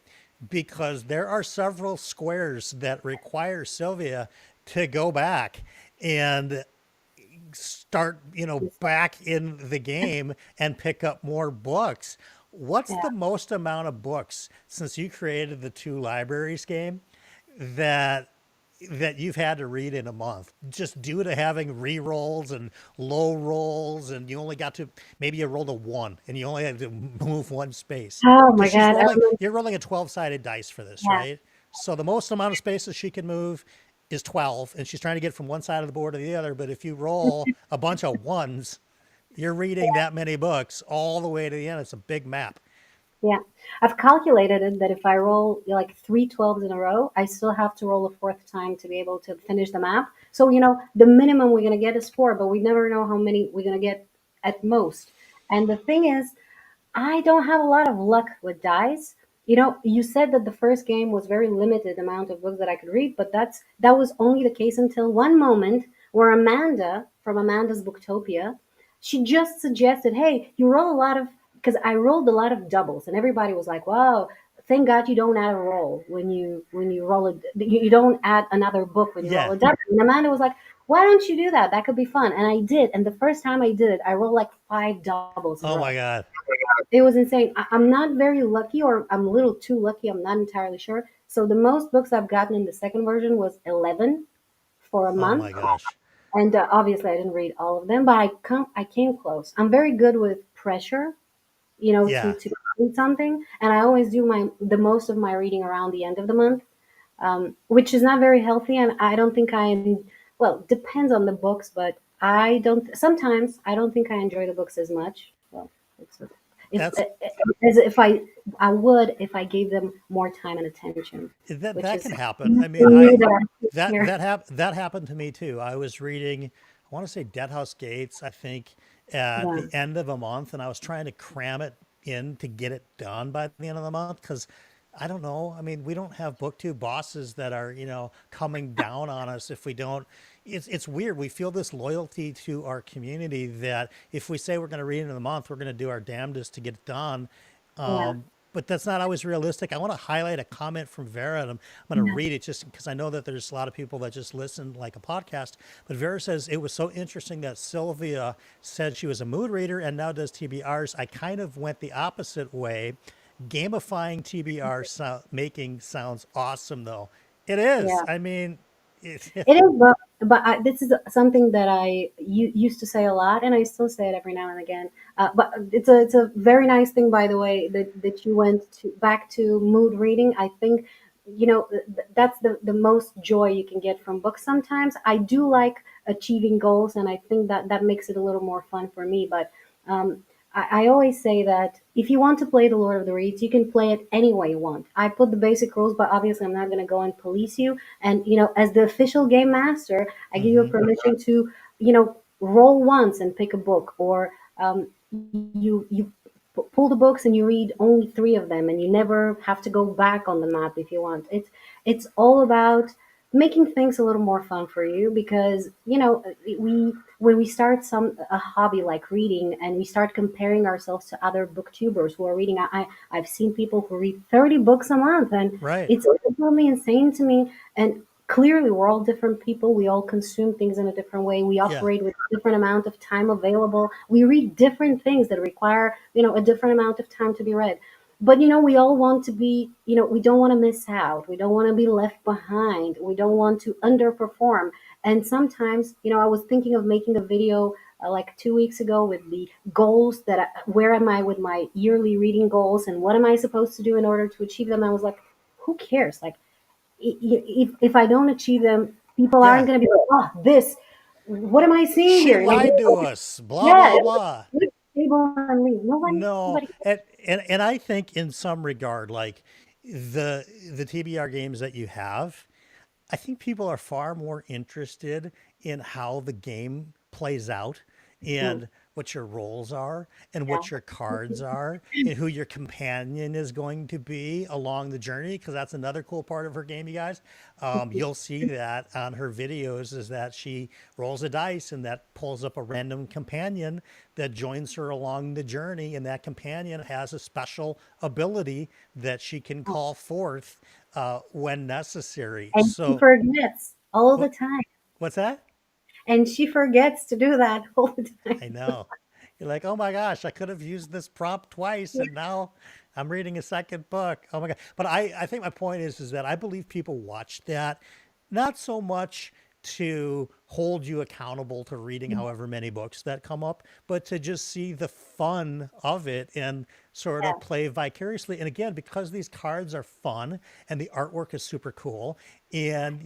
because there are several squares that require Sylvia to go back and start, back in the game and pick up more books. What's Yeah. the most amount of books since you created the two libraries game that you've had to read in a month just due to having re-rolls and low rolls, and you only got to, maybe you rolled a one and you only had to move one space Oh my because she's God. I rolling, remember. you're rolling a 12-sided dice for this, Yeah. right? So the most amount of spaces she can move is 12, and she's trying to get from one side of the board to the other. But if you roll a bunch of ones, you're reading that many books all the way to the end. It's a big map. Yeah, I've calculated it that if I roll like three 12s in a row, I still have to roll a fourth time to be able to finish the map. So, the minimum we're going to get is four, but we never know how many we're going to get at most. And the thing is, I don't have a lot of luck with dice. You said that the first game was very limited amount of books that I could read, but that was only the case until one moment where Amanda from Amanda's Booktopia, she just suggested, "Hey, you roll a lot of," because I rolled a lot of doubles, and everybody was like, "Wow, thank God you don't add a roll when you roll you don't add another book when you roll Yeah. a double." And Amanda was like, "Why don't you do that? That could be fun." And I did, and the first time I did it, I rolled like five doubles in a Oh my row. God. It was insane. I'm not very lucky, or I'm a little too lucky. I'm not entirely sure. So the most books I've gotten in the second version was 11 for a Oh month, my gosh. and obviously I didn't read all of them, but I came close. I'm very good with pressure, Yeah. to read something, and I always do the most of my reading around the end of the month, which is not very healthy, and I don't think well, depends on the books, but I don't. Sometimes I don't think I enjoy the books as much. Well, it's if That's as if I would if I gave them more time and attention, that which that is can happen. I mean, something new that I'm here. that happened to me too. I was reading, I want to say Dead House Gates, I think, at Yeah, the end of a month, and I was trying to cram it in to get it done by the end of the month because I don't know. I mean, we don't have BookTube bosses that are, coming down on us if we don't. It's weird. We feel this loyalty to our community that if we say we're going to read it in a month, we're going to do our damnedest to get it done. yeah, But that's not always realistic. I want to highlight a comment from Vera, and I'm going to yeah, read it just because I know that there's a lot of people that just listen like a podcast. But Vera says it was so interesting that Silvia said she was a mood reader and now does TBRs. I kind of went the opposite way. Gamifying TBR making sounds awesome, though. It is. yeah. I mean, it, It is, but this is something that I used to say a lot, and I still say it every now and again. But it's a very nice thing, by the way, that you went back to mood reading. I think that's the most joy you can get from books. Sometimes I do like achieving goals, and I think that makes it a little more fun for me. But um, I always say that if you want to play the Lord of the Rings, you can play it any way you want. I put the basic rules, but obviously I'm not going to go and police you. And as the official game master, I give you a mhm. permission to roll once and pick a book, or you pull the books and you read only three of them, and you never have to go back on the map if you want. It's all about making things a little more fun for you, because we when we start a hobby like reading, and we start comparing ourselves to other booktubers who are reading, I've seen people who read 30 books a month, and Right. it's totally insane to me. And clearly we're all different people, we all consume things in a different way, we Yeah. operate with a different amount of time available, we read different things that require a different amount of time to be read. But we all want to be, we don't want to miss out, we don't want to be left behind, we don't want to underperform. And sometimes, I was thinking of making a video like 2 weeks ago with the goals where am I with my yearly reading goals, and what am I supposed to do in order to achieve them. I was like, who cares? Like, if I don't achieve them, people aren't Yeah. going to be like, oh, this, what am I seeing She here? Like, lied to us. Blah, yeah, blah, blah. let's table and leave. No, Nobody. and I think in some regard, like the TBR games that you have, I think people are far more interested in how the game plays out Mm, and what your roles are and yeah, what your cards are and who your companion is going to be along the journey, because that's another cool part of her game, you guys. You'll see that on her videos is that she rolls a dice and that pulls up a random companion that joins her along the journey, and that companion has a special ability that she can call forth when necessary. and she So forgets all the what time, what's that? and she forgets to do that all the I time. know. You're like, oh my gosh, I could have used this prompt twice and now I'm reading a second book. Oh my God. But I think my point is that I believe people watch that not so much to hold you accountable to reading however many books that come up, but to just see the fun of it and sort of Yeah, play vicariously. And again, because these cards are fun and the artwork is super cool, and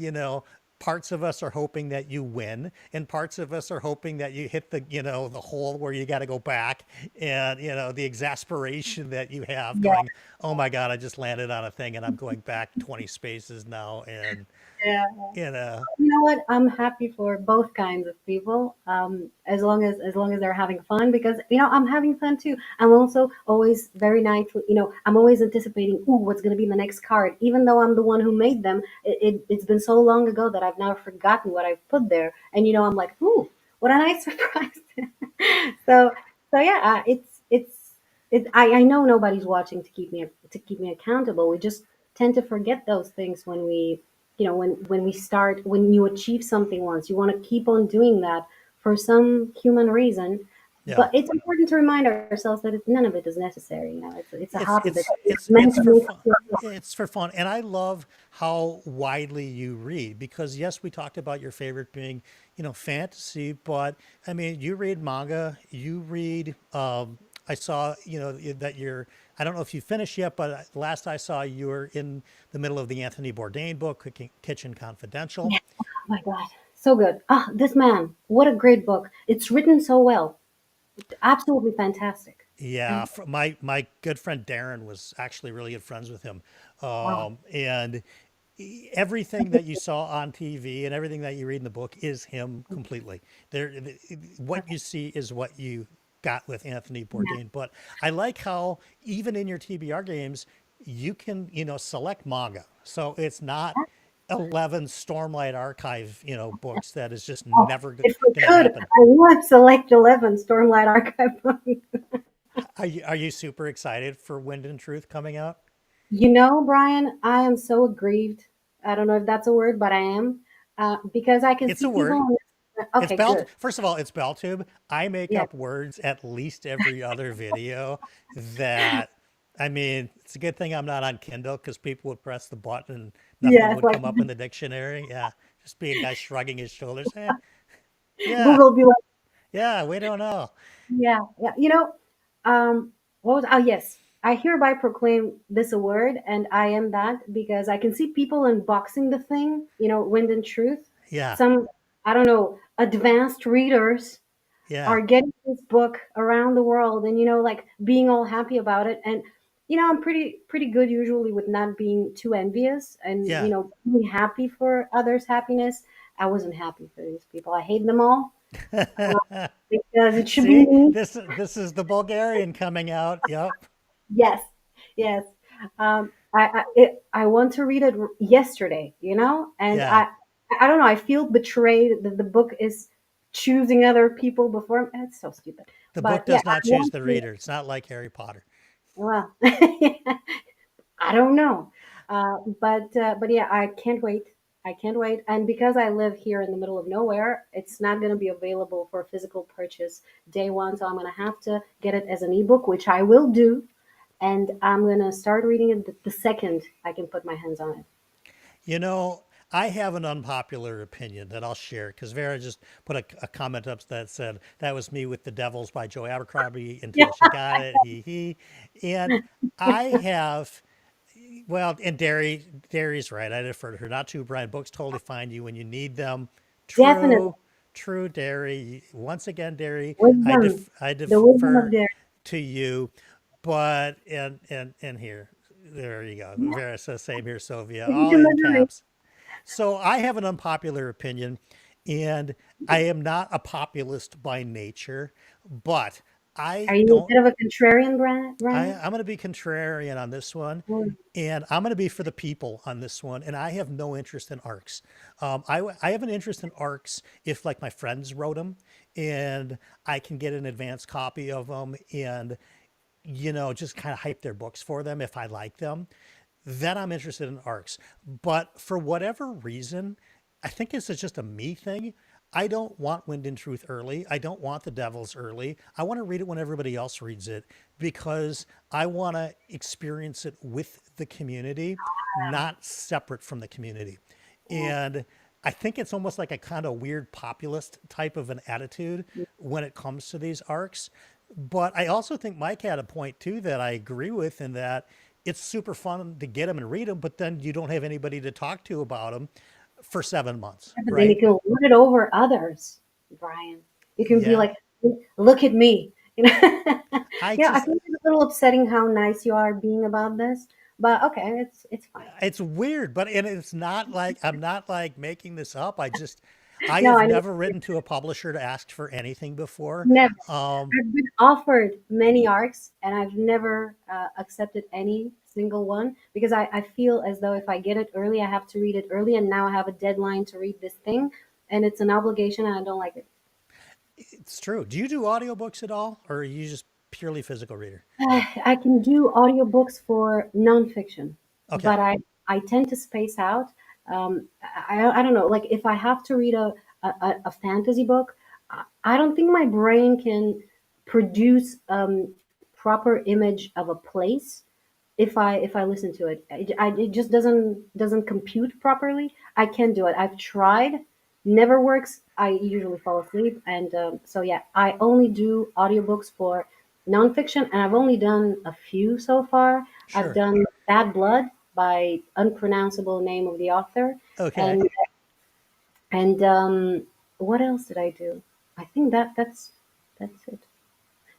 parts of us are hoping that you win, and parts of us are hoping that you hit the, the hole where you got to go back, and the exasperation that you have Yeah. going, oh my God, I just landed on a thing and I'm going back 20 spaces now, and Yeah. you know, You know what? I'm happy for both kinds of people. As long as they're having fun, because I'm having fun too. I'm also always very nice. I'm always anticipating, ooh, what's going to be the next card. Even though I'm the one who made them, it's been so long ago that I've now forgotten what I've put there. And I'm like, ooh, what a nice surprise. so so yeah, I know nobody's watching to keep me accountable. We just tend to forget those things when when you achieve something once, you want to keep on doing that for some human reason. yeah. But it's important to remind ourselves that none of it is necessary. It's a it's hobby that it's it's it's meant it's to for make fun. us feel good. It's for fun, and I love how widely you read, because yes, we talked about your favorite being fantasy, but I mean, you read manga, you read. I saw that you're. I don't know if you finished yet, but last I saw you were in the middle of the Anthony Bourdain book, Kitchen Confidential. Yeah. Oh my God, so good. This man, what a great book. It's written so well. Absolutely fantastic. Yeah, And my good friend Darren was actually really good friends with him, wow. and everything that you saw on TV and everything that you read in the book is him completely. What you see is what you got with Anthony Yeah. Bourdain. But I like how even in your TBR games, you can select manga, so it's not 11 Stormlight Archive books that is just Oh, never if we going to could, happen. I would select 11 Stormlight Archive books. Are you super excited for Wind and Truth coming out? Brian, I am so aggrieved. I don't know if that's a word, but I am, because I can It's a see people word. on this. It's Okay, Belt. good. First of all, it's Beltube. I make Yes, up words at least every other video that, I mean, it's a good thing I'm not on Kindle, because people would press the button and nothing yes, would like come up in the dictionary. Yeah. Just be a guy shrugging his shoulders. Yeah. Google be like, Yeah. We don't know. yeah, yeah. What was, yes, I hereby proclaim this award, and I am that because I can see people unboxing the thing, Wind and Truth. Yeah. Some, I don't know, advanced readers Yeah. are getting this book around the world, and like being all happy about it. And I'm pretty good usually with not being too envious, and Yeah. being happy for others' happiness. I wasn't happy for these people. I hate them all, because it should be See, me. this is the Bulgarian coming out. Yep. Yes, yes. I want to read it yesterday, and Yeah. I don't know. I feel betrayed that the book is choosing other people before. It's so stupid. The But book yeah, does I not choose want the to. reader. It's not like Harry Potter. Well, I don't know, but yeah, I can't wait. I can't wait. And because I live here in the middle of nowhere, it's not going to be available for physical purchase day one. So I'm going to have to get it as an ebook, which I will do. And I'm going to start reading it the second I can put my hands on it. You know, I have an unpopular opinion that I'll share, because Vera just put a comment up that said that was me with The Devils by Joe Abercrombie Yeah. until she got it. He. And I have, well, and Derry's right. I defer to her. Not to Brian. Books totally find you when you need them. Definitely. True, true, Derry. Once again, Derry, Wisdom. I The wisdom of defer dare. to you. But and here, there you go. Yeah. Vera says same here, Sylvia, You all in delivery. caps. So I have an unpopular opinion, and I am not a populist by nature, but Are I you a don't. bit of a contrarian, Brian? I'm going to be contrarian on this one, Mm. and I'm going to be for the people on this one. And I have no interest in arcs. I have an interest in arcs if like my friends wrote them, and I can get an advance copy of them, and just kind of hype their books for them if I like them. Then I'm interested in arcs. But for whatever reason, I think this is just a me thing. I don't want Wind and Truth early. I don't want The Devils early. I want to read it when everybody else reads it, because I want to experience it with the community, not separate from the community. And I think it's almost like a kind of weird populist type of an attitude when it comes to these arcs. But I also think Mike had a point too that I agree with, in that it's super fun to get them and read them, but then you don't have anybody to talk to about them. for 7 months, Yeah, but then you right? can lord it over others, Brian. You can be Yeah. like, look at me. You know? I Yeah, I just, think it's a little upsetting how nice you are being about this, but okay, it's fine. it's weird, but and it's not like I'm not like making this up. I No, have I know. never written to a publisher to ask for anything before. Never. Um, I've been offered many arcs, and I've never accepted any single one because I feel as though if I get it early, I have to read it early, and now I have a deadline to read this thing, and it's an obligation, and I don't like it. it's true. Do you do audiobooks at all, or are you just purely physical reader? I can do audiobooks for nonfiction, Okay, but I tend to space out. I don't know, like if I have to read a fantasy book, I don't think my brain can produce proper image of a place if I listen to it. It just doesn't compute properly. I can't do it. I've tried, never works. I usually fall asleep, and so yeah, I only do audiobooks for nonfiction, and I've only done a few so far. I've sure. done Bad Blood by unpronounceable name of the author, Okay. and what else did I do? I think that's it.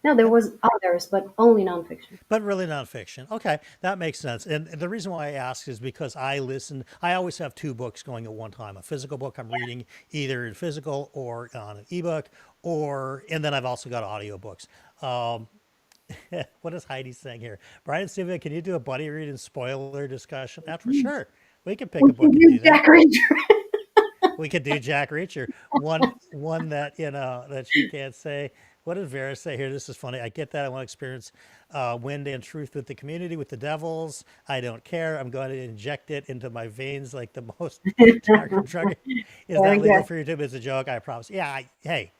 No, there was others, but only nonfiction. But really nonfiction. Okay, that makes sense. And the reason why I ask is because I always have two books going at one time. A physical book I'm reading either in physical or on an ebook, and then I've also got audiobooks. Um, what is Heidi saying here? Brian and Silvia, can you do a buddy read and spoiler discussion? That's for sure. We can pick We a can book and do do that. Jack Reacher. We could do Jack Reacher. One that that she can't say. What did Vera say here? This is funny. I get that. I want to experience wind and truth with the community, with the devils. I don't care. I'm going to inject it into my veins like the most target drug. Is Very that legal good. for YouTube? It's a joke. I promise. Yeah. Hey,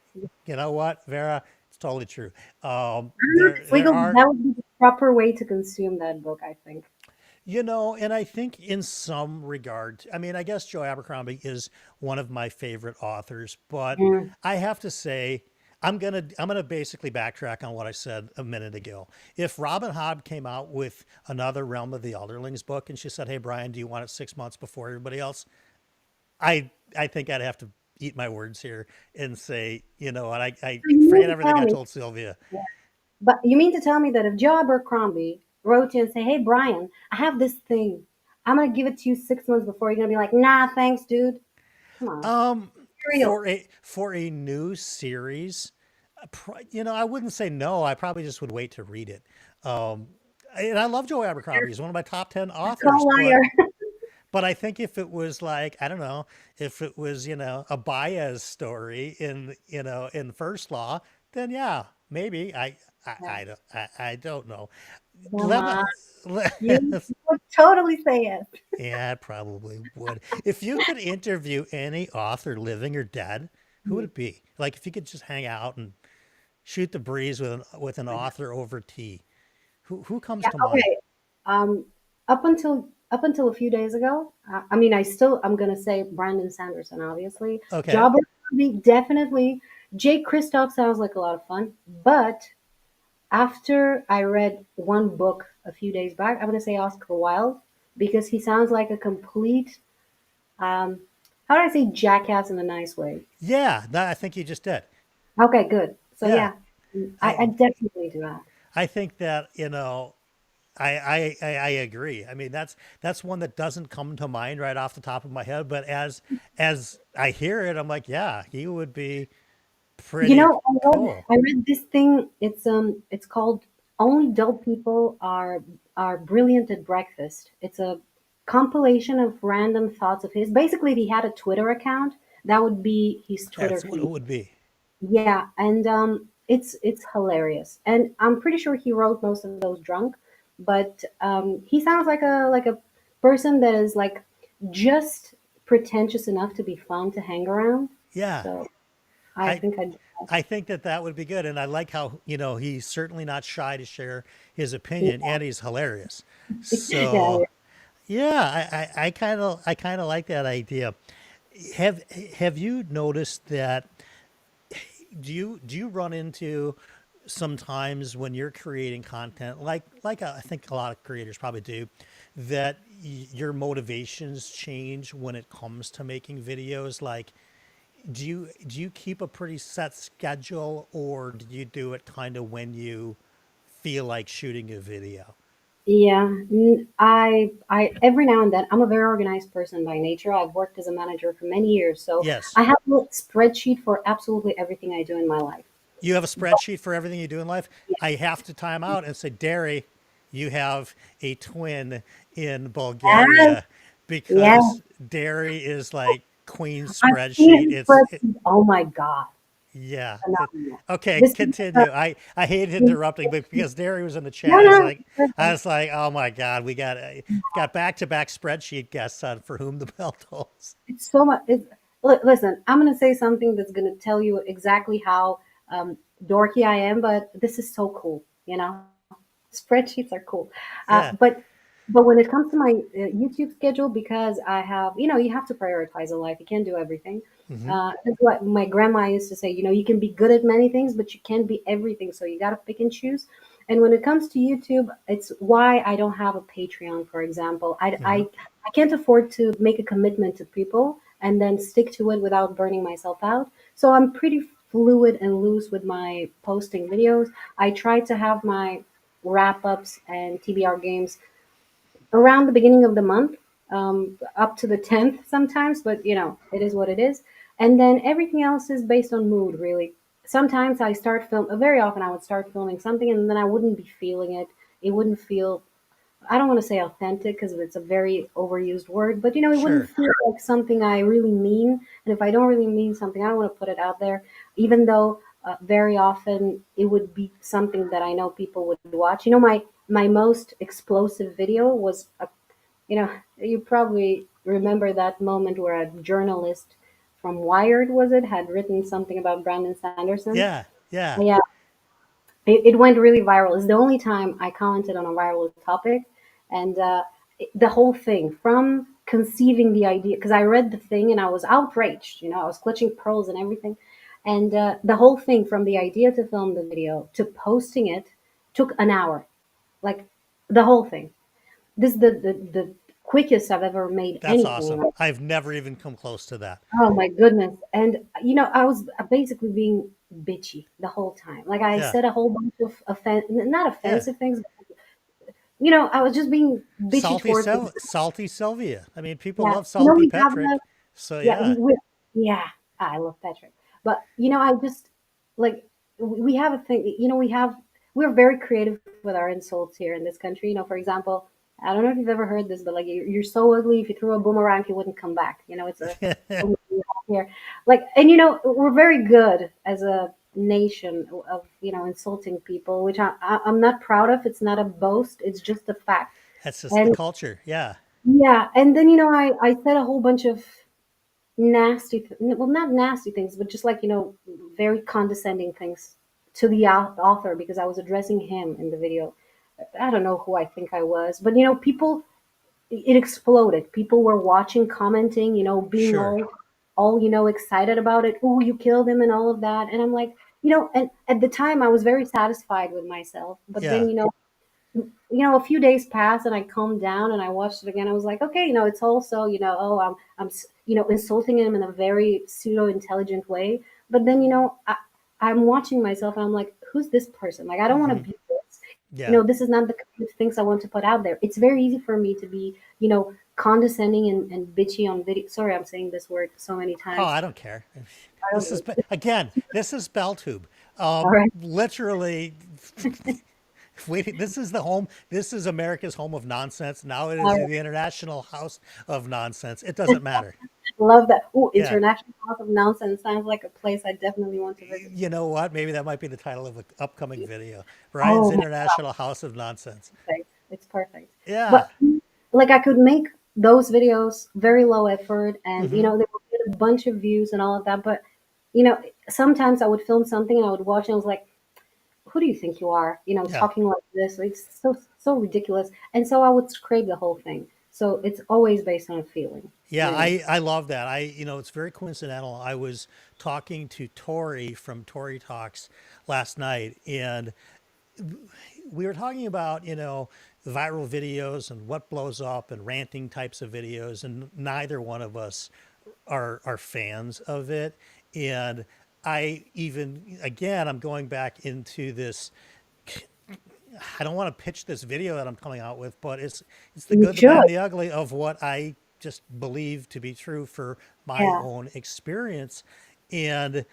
you know what, Vera? It's totally true. There It's there legal, but are that would be the proper way to consume that book, I think. And I think in some regard, I mean, I guess Joe Abercrombie is one of my favorite authors, but Mm. I have to say, I'm gonna basically backtrack on what I said a minute ago. If Robin Hobb came out with another Realm of the Elderlings book and she said, "Hey Brian, do you want it 6 months before everybody else?" I think I'd have to eat my words here and say, and I So you mean forget to everything tell I me, told Sylvia. yeah, but you mean to tell me that if Joe Abercrombie wrote to you and say, "Hey Brian, I have this thing. I'm gonna give it to you 6 months before," you're gonna be like, "Nah, thanks, dude. Come on, be real." For a new series, I wouldn't say no. I probably just would wait to read it. Um, and I love Joe Abercrombie. He's one of my top 10 authors, Call but liar. I think if it was like, I don't know, if it was, a Baez story in First Law, then yeah, maybe. Yeah, I don't know. come Let on, you me, would totally say yes. yeah, I probably would. If you could interview any author, living or dead, who would Mhm. it be? Like if you could just hang out and shoot the breeze with an author over tea, who comes Yeah, to mind? okay. Um, up until a few days ago, I mean, I'm gonna say Brandon Sanderson, obviously. Okay, Jobber, definitely. Jake Kristoff sounds like a lot of fun, but after I read one book a few days back, I'm gonna say Oscar Wilde because he sounds like a complete, um, how do I say jackass in a nice way? yeah, that, I think you just did. Okay, good. So Yeah, yeah, I I definitely do that. I think that I agree. I mean, that's one that doesn't come to mind right off the top of my head, but as I hear it, I'm like, yeah, he would be You pretty know, cool. I read this thing. It's called "Only Dull People Are Brilliant at Breakfast." It's a compilation of random thoughts of his. Basically, if he had a Twitter account, that would be his Twitter That's what it feed. would be. Yeah, and it's hilarious. And I'm pretty sure he wrote most of those drunk, but he sounds like a person that is like just pretentious enough to be fun to hang around. Yeah, So I I think I. I think that that would be good, and I like how he's certainly not shy to share his Yeah, opinion, and he's hilarious. yeah. So yeah, I kind of like that idea. Have have you noticed that? Do you run into sometimes when you're creating content, like I think a lot of creators probably do, that your motivations change when it comes to making videos? Like, do you keep a pretty set schedule, or do you do it kind of when you feel like shooting a video? Yeah, I every now and then, I'm a very organized person by nature. I've worked as a manager for many years, so Yes. I have a little spreadsheet for absolutely everything I do in my life. You have a spreadsheet for everything you do in life? Yeah, I have to time out and say, Derry, you have a twin in yes, Bulgaria, yes. because Derry is like queen I've seen spreadsheet. his spreadsheet. Oh my God, Yeah. phenomenal. Okay, This is continue. I hate interrupting, but because Derry was in the no, chat, no, it's I perfect. was like, oh my God, we got back-to-back spreadsheet guests on For Whom the Bell Tolls. It's so much. Listen, I'm gonna say something that's gonna tell you exactly how dorky I am, but this is so cool. Spreadsheets are cool. Yeah. But when it comes to my YouTube schedule, because I have, you have to prioritize in life. You can't do everything. Hmm. That's what my grandma used to say. You can be good at many things, but you can't be everything. So you got to pick and choose. And when it comes to YouTube, it's why I don't have a Patreon, for example. Hmm. I can't afford to make a commitment to people and then stick to it without burning myself out. So I'm pretty fluid and loose with my posting videos. I try to have my wrap ups and TBR games around the beginning of the month, up to the 10th sometimes, but it is what it is. And then everything else is based on mood, really. Sometimes very often I would start filming something and then I wouldn't be feeling it. It wouldn't feel, I don't want to say authentic because it's a very overused word, but it wouldn't Sure. feel like something I really mean. And if I don't really mean something, I don't want to put it out there, even though very often it would be something that I know people would watch. My most explosive video was, you probably remember that moment where a journalist from Wired, was it, had written something about Brandon Sanderson. Yeah. Yeah. Yeah, it went really viral. It's the only time I commented on a viral topic, and the whole thing from conceiving the idea, because I read the thing and I was outraged. I was clutching pearls and everything, and the whole thing from the idea to film the video to posting it took an hour, like the whole thing. This is the quickest I've ever made That's anything in awesome. my. I've never even come close to that. Oh my goodness. And I was basically being bitchy the whole time. Like I Yeah. said a whole bunch of not Yeah. offensive things. I was just being bitchy towards the. Salty Sylvia. I mean, people Yeah. love Salty We have the. Patrick. So Yeah, yeah. yeah, I love Patrick. But I just like we have a thing. We're very creative with our insults here in this country. For example, I don't know if you've ever heard this, but like you're so ugly. If you threw a boomerang, he wouldn't come back. It's a thing we have here. Like, and we're very good as a nation of insulting people, which I'm not proud of. It's not a boast. It's just a fact. That's just the And culture. Yeah. yeah, and then I said a whole bunch of well, not nasty things, but just like very condescending things to the author because I was addressing him in the video. I don't know who I think I was, but people, it exploded. People were watching, commenting, being Sure. all excited about it. Oh, you killed him and all of that. And I'm like, and at the time I was very satisfied with myself. But then, Yeah. a few days passed and I calmed down and I watched it again. I was like, okay, it's also, oh, I'm insulting him in a very pseudo intelligent way. But then, I'm watching myself and I'm like, who's this person? Like, I don't want Hmm. to be this. Yeah. This is not the kind of things I want to put out there. It's very easy for me to be, condescending and bitchy on video. Sorry, I'm saying this word so many Oh, times. I don't care. I don't know. Again, this is BellTube. All right. Literally, wait, this is the home. This is America's home of nonsense. Now it is All right. the international house of nonsense. It doesn't matter. Love that. Oh, Yeah. International House of Nonsense sounds like a place I definitely want to visit. You know what? Maybe that might be the title of an upcoming video. Brian's Oh, International House of Nonsense. perfect. It's perfect. Yeah. But like I could make those videos very low effort and Hmm. they would get a bunch of views and all of that. But you know, sometimes I would film something and I would watch and I was like, who do you think you are? Yeah. Talking like this. It's so ridiculous. And so I would scrape the whole thing. So it's always based on a feeling. Yeah, Really. I love that. It's very coincidental. I was talking to Tori from Tori Talks last night, and we were talking about, viral videos and what blows up and ranting types of videos, and neither one of us are fans of it. And I even again, I'm going back into this. I don't want to pitch this video that I'm coming out with, but it's the You good, the bad, should. and the ugly of what I just believe to be true for my Yeah. own experience. And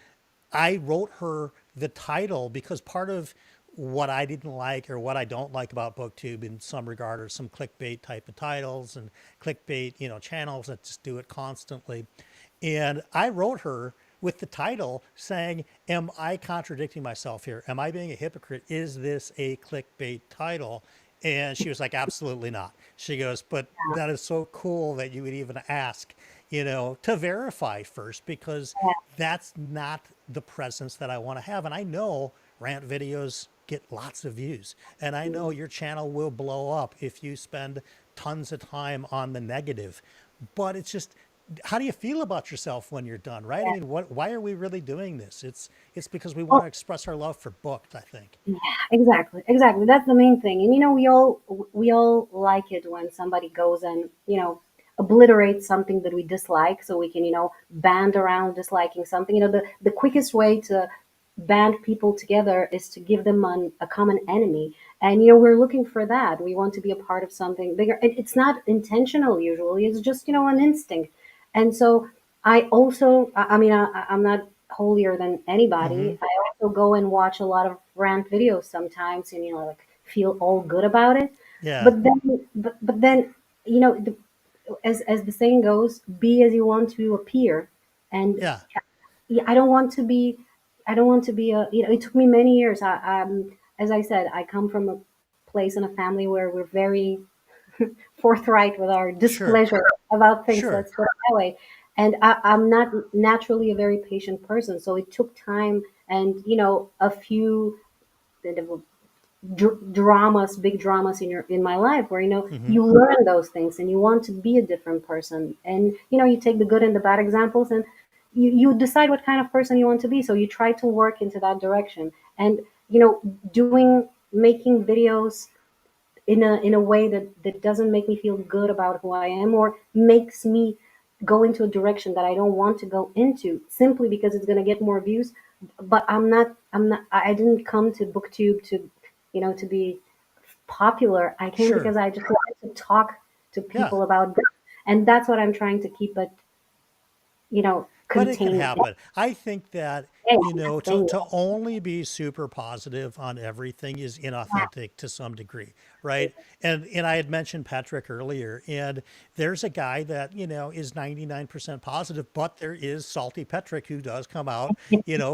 I wrote her the title because part of what I didn't like or what I don't like about BookTube in some regard are some clickbait type of titles and clickbait, channels that just do it constantly. And I wrote her with the title saying, am I contradicting myself here? Am I being a hypocrite? Is this a clickbait title? And she was like, absolutely not. She goes, but that is so cool that you would even ask, to verify first, because that's not the presence that I want to have. And I know rant videos get lots of views. And I know your channel will blow up if you spend tons of time on the negative. But it's just, how do you feel about yourself when you're done, right? I Yeah. mean, why are we really doing this? It's because we want to Well, express our love for books, I think. yeah, exactly, exactly. That's the main thing. And we all like it when somebody goes and obliterates something that we dislike, so we can band around disliking something. The quickest way to band people together is to give them a common enemy. And we're looking for that. We want to be a part of something bigger. It's not intentional usually. It's just an instinct. And so I'm not holier than Mm-hmm. anybody. I also go and watch a lot of rant videos sometimes, and like feel all good about it. Yeah. But then, you know, the, as the saying goes, be as you want to appear. And Yeah. yeah, I don't want to be a. It took me many years. As I said, I come from a place and a family where we're very forthright with our Sure. displeasure about things. Sure. Let's put it that way. And I'm not naturally a very patient person, so it took time and a few kind of dramas, big dramas in my life, where Mm-hmm. you learn those things and you want to be a different person, and you take the good and the bad examples, and you decide what kind of person you want to be. So you try to work into that direction, and doing making videos in a way that doesn't make me feel good about who I am, or makes me go into a direction that I don't want to go into, simply because it's going to get more views. But I didn't come to BookTube to be popular. I came Sure. because I just wanted to talk to Yeah. people about books, and that's what I'm trying to keep it But it can contained. happen. I think that, Yeah, to, saying to only be super positive on everything is inauthentic to some degree, right? And I had mentioned Patrick earlier, and there's a guy that, is 99% positive, but there is Salty Patrick who does come out,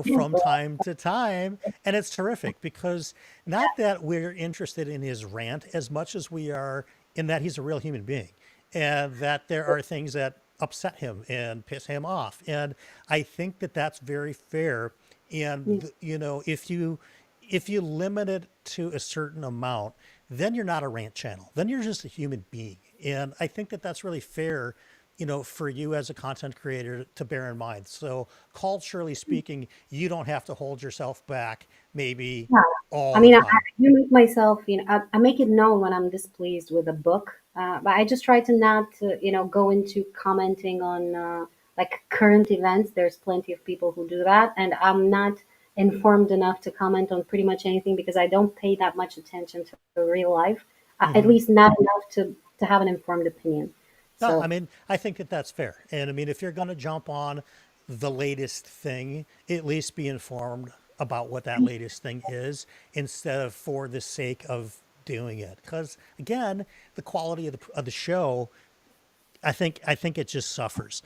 from time to time. And it's terrific because not that we're interested in his rant as much as we are in that he's a real human being and that there are things that upset him and piss him off. And I think that that's very fair. yeah. And if you limit it to a certain amount, then you're not a rant channel. Then you're just a human being. And I think that that's really fair, for you as a content creator to bear in mind. So culturally speaking, you don't have to hold yourself back maybe Yeah. I all the mean, I time. do make myself, I make it known when I'm displeased with a book, but I just try to not, go into commenting on like current events. There's plenty of people who do that, and I'm not informed enough to comment on pretty much anything because I don't pay that much attention to real life, at Hmm. least not enough to have an informed opinion. No, I So mean, I think that that's fair. And I mean, if you're going to jump on the latest thing, at least be informed about what that latest thing is instead of for the sake of doing it. Because again, the quality of the show, I think it just suffers.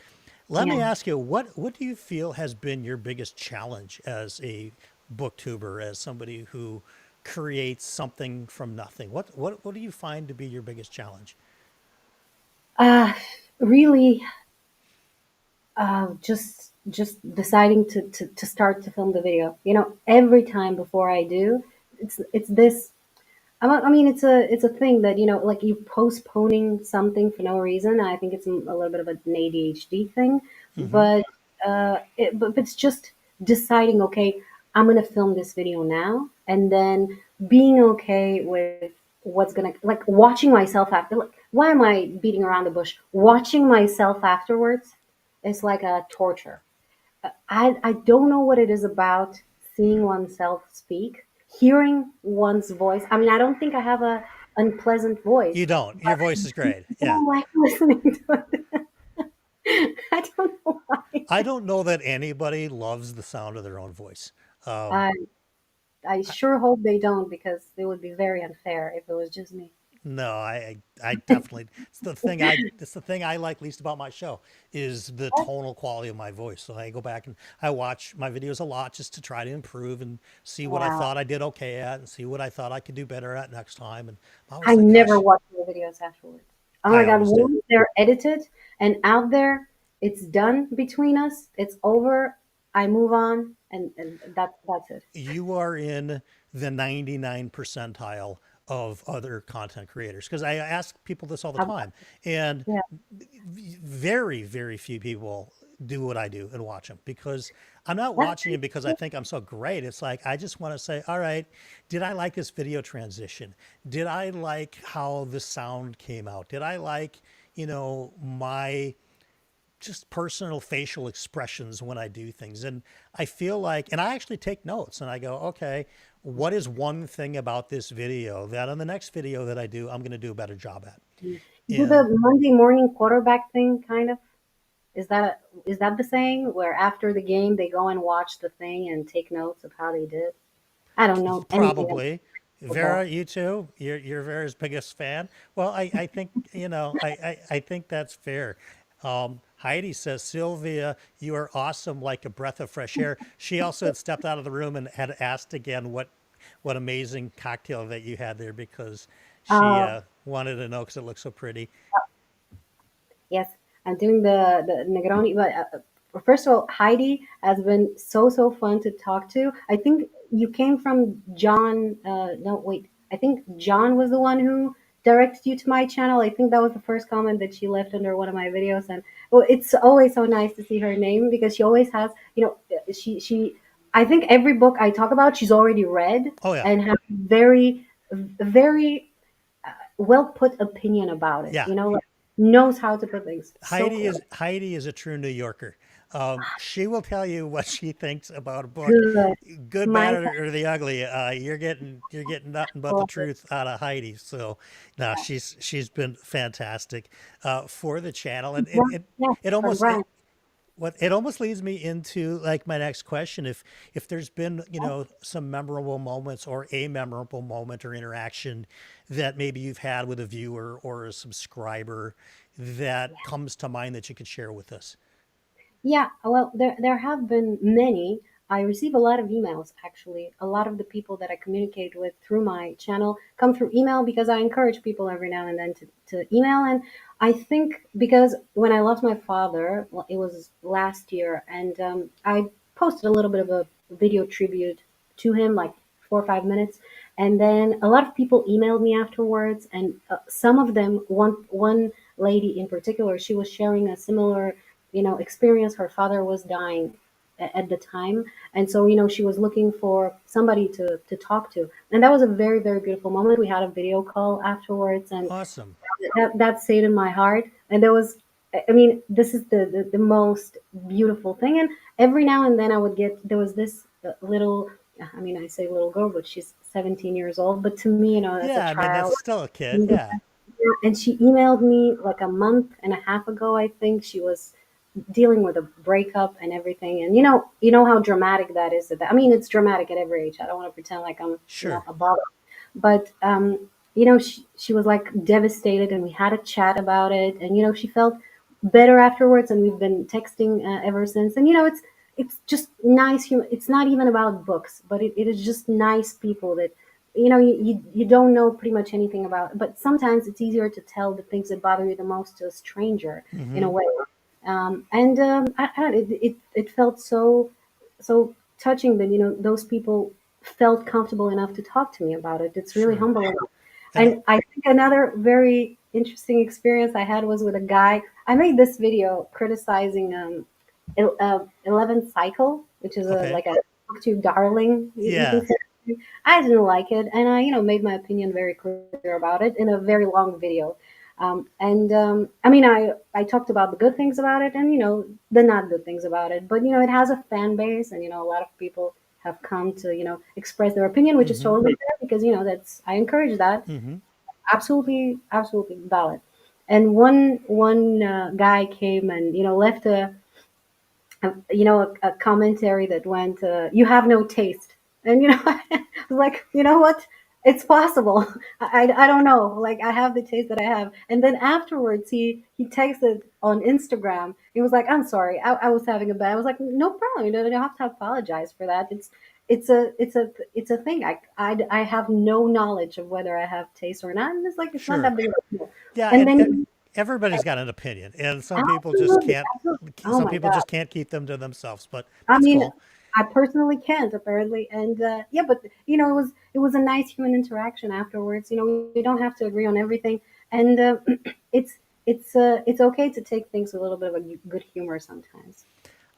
Let me yeah. ask you, what do you feel has been your biggest challenge as a booktuber, as somebody who creates something from nothing? What do you find to be your biggest challenge? Uh, really, just deciding to start to film the video. Every time before I do, it's this. I mean, it's a thing that like you postponing something for no reason. I think it's a little bit of an ADHD thing, Hmm. but it's just deciding. Okay, I'm gonna film this video now, and then being okay with what's gonna, like, watching myself after, like, why am I beating around the bush? Watching myself afterwards is like a torture. I don't know what it is about seeing oneself speak, hearing one's voice. I mean, I don't think I have a unpleasant voice, You don't. Your voice is great. I Yeah. don't like listening to it. I don't know why. I don't know that anybody loves the sound of their own voice. Um, I I sure hope they don't, because it would be very unfair if it was just me. no, I definitely, it's the thing I like least about my show is the tonal quality of my voice. So I go back and I watch my videos a lot just to try to improve and see what I Wow. thought I did okay at and see what I thought I could do better at next time. And I'm I always like, never gosh, watch my videos afterwards. Oh I my God, always do. once they're edited and out there, it's done between us. It's over. I move on, and that's it. You are in the 99 percentile of other content creators because I ask people this all the Um, time, and yeah, very, very few people do what I do and watch them because I'm not that's watching it because I think I'm so great. It's like I just want to say, all right, did I like this video transition? Did I like how the sound came out? Did I like, my just personal facial expressions when I do things. And I feel like, and I actually take notes and I go, okay, what is one thing about this video that on the next video that I do, I'm going to do a better job at? you do And the Monday morning quarterback thing, kind of. Is that the saying where after the game they go and watch the thing and take notes of how they did? I don't know anything about probably Vera, football. you too, you're Vera's biggest fan. Well, I think, I think that's fair. Heidi says, Sylvia, you are awesome, like a breath of fresh air. She also had stepped out of the room and had asked again what amazing cocktail that you had there because she Uh, wanted to know because it looked so pretty. Yes, I'm doing the Negroni. But first of all, Heidi has been so fun to talk to. I think you came from John. No, wait. I think John was the one who directed you to my channel. I think that was the first comment that she left under one of my videos. And well, it's always so nice to see her name because she always has. She. I think every book I talk about, she's already read Oh yeah, and has very well put opinion about it. yeah. Like, knows how to put things. So cool. Heidi is a true New Yorker. She will tell you what she thinks about a book, Good. good, bad, My or the ugly. You're getting nothing but the God. truth out of Heidi. So, no, she's been fantastic for the channel, and Yes, it from almost Brian. it almost leads me into like my next question. If there's been some memorable moments or a memorable moment or interaction that maybe you've had with a viewer or a subscriber that comes to mind that you could share with us. Yeah, well, there have been many. I receive a lot of emails, actually. A lot of the people that I communicate with through my channel come through email because I encourage people every now and then to email. And I think because when I lost my father, well, it was last year, and I posted a little bit of a video tribute to him, like 4 or 5 minutes. And then a lot of people emailed me afterwards, and some of them, one lady in particular, she was sharing a similar experience. Her father was dying at the time, and so she was looking for somebody to talk to, and that was a very beautiful moment. We had a video call afterwards, and Awesome. that stayed in my heart. And there was, I mean, this is the most beautiful thing. And every now and then I would get, there was this little, I mean, I say little girl, but she's 17 years old, but to me, that's a Yeah, I mean that's child. still a kid. Yeah, And she emailed me like a month and a half ago. I think she was dealing with a breakup and everything. And you know how dramatic that is. I mean, it's dramatic at every age. I don't want to pretend like I'm, sure. above it. But she was like devastated, and we had a chat about it. And she felt better afterwards, and we've been texting ever since. And it's just nice. It's not even about books, but it is just nice people that you don't know pretty much anything about. But sometimes it's easier to tell the things that bother you the most to a stranger, in a Hmm. way. And I don't know, it felt so touching that those people felt comfortable enough to talk to me about it. It's really Sure. humbling. And And I think another very interesting experience I had was with a guy. I made this video criticizing 11 Cycle, which is okay. like a BookTube darling, you can Yeah. say. I didn't like it, and I, made my opinion very clear about it in a very long video. And I mean, I talked about the good things about it, and the not good things about it. But it has a fan base, and a lot of people have come to express their opinion, which is Mm-hmm. totally fair because that's I encourage that. Mm-hmm. Absolutely, absolutely valid. And one guy came and left a commentary that went, "You have no taste," and I was like, you know what? It's possible. I don't know. Like I have the taste that I have. And then afterwards, he texted on Instagram. He was like, "I'm sorry, I was having a bad." I was like, "No problem. You don't have to apologize for that. It's a thing. I have no knowledge of whether I have taste or not. And it's like it's not Sure. that big of a deal." Yeah, And and then everybody's got an opinion, and some people just absolutely, can't. absolutely. Oh Some my people God. just can't keep them to themselves, but I that's mean, cool. I personally can't apparently, and yeah, but it was a nice human interaction afterwards. We don't have to agree on everything, and it's it's okay to take things with a little bit of a good humor sometimes.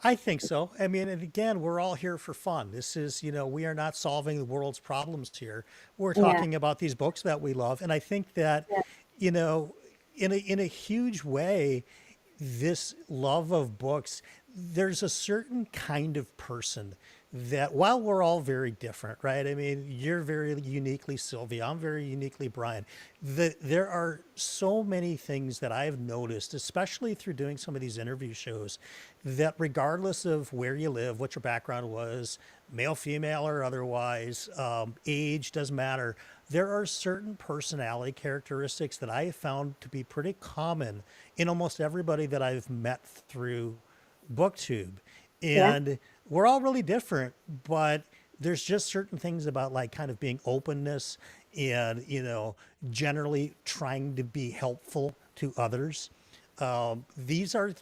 I think so. I mean, and again, we're all here for fun. This is, we are not solving the world's problems here. We're Yeah, talking about these books that we love, and I think that, yeah, you know, in a huge way, this love of books, there's a certain kind of person that, while we're all very different, right? I mean, you're very uniquely Sylvia, I'm very uniquely Brian. There are so many things that I've noticed, especially through doing some of these interview shows, that regardless of where you live, what your background was, male, female, or otherwise, age doesn't matter. There are certain personality characteristics that I have found to be pretty common in almost everybody that I've met through BookTube. yeah, And we're all really different, but there's just certain things about like kind of being openness and, generally trying to be helpful to others. These are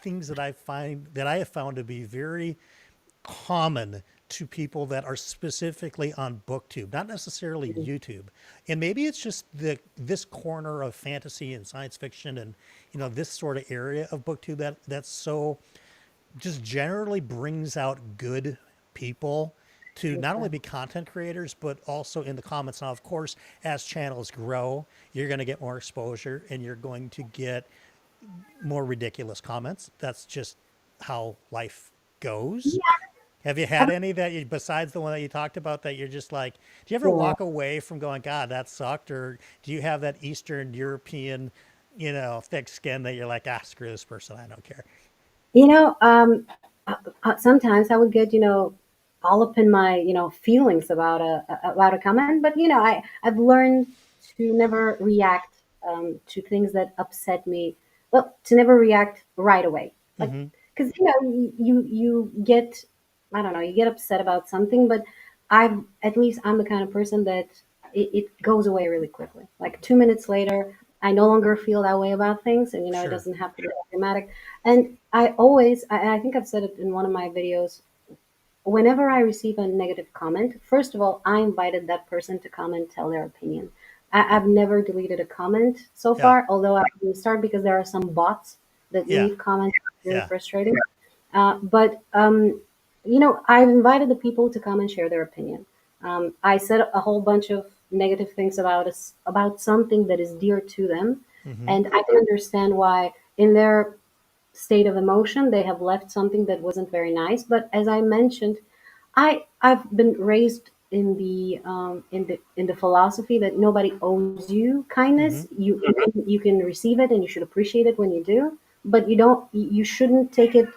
things that I have found to be very common to people that are specifically on BookTube, not necessarily YouTube. And maybe it's just this corner of fantasy and science fiction and this sort of area of BookTube that's so just generally brings out good people to not only yeah. be content creators but also in the comments. Now, of course, as channels grow, you're going to get more exposure and you're going to get more ridiculous comments. That's just how life goes. Have you had any that you, besides the one that you talked about, that you're just like, do you ever Yeah. walk away from going, God, that sucked? Or do you have that Eastern European, thick skin that you're like, ah, screw this person, I don't care? You know, um, Sometimes I would get, all up in my, feelings about a comment, but I've learned to never react to things that upset me. Well, to never react right away, like Mm-hmm. because you get, I don't know, you get upset about something, but at least I'm the kind of person that it goes away really quickly. Like 2 minutes later, I no longer feel that way about things, and it Sure. doesn't have to be dramatic. And I think I've said it in one of my videos, whenever I receive a negative comment, first of all, I invited that person to come and tell their opinion. I've never deleted a comment so Yeah. far, although I will start because there are some bots that Yeah. leave comments really Yeah. frustrating. But I've invited the people to come and share their opinion. I said a whole bunch of negative things about something that is dear to them, Mm-hmm. and I can understand why in their state of emotion they have left something that wasn't very nice. But as I mentioned, I've been raised in the philosophy that nobody owes you Mm-hmm. kindness. You can receive it and you should appreciate it when you do, but you shouldn't take it.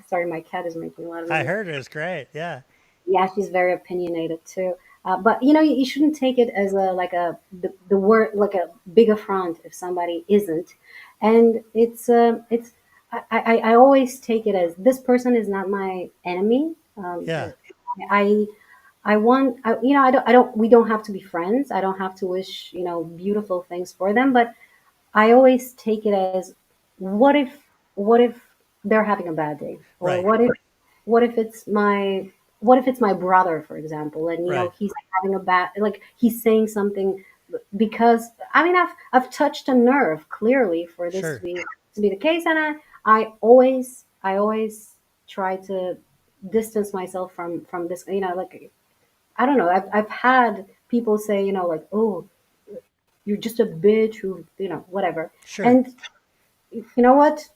Sorry, my cat is making a lot of I noise. heard it was great. Yeah. Yeah, she's very opinionated too. But you shouldn't take it as the word like a big affront if somebody isn't. And I always take it as this person is not my enemy. Yeah. I I want I don't we don't have to be friends. I don't have to wish beautiful things for them. But I always take it as, what if what if they're having a bad day, or Right. what if it's my brother, for example, and Right. he's having a bad, like he's saying something, because I mean I've touched a nerve clearly for this to Sure. be the case, and I always try to distance myself from this, like I don't know. I've had people say, like, oh, you're just a bitch who, whatever. Sure. And you know what?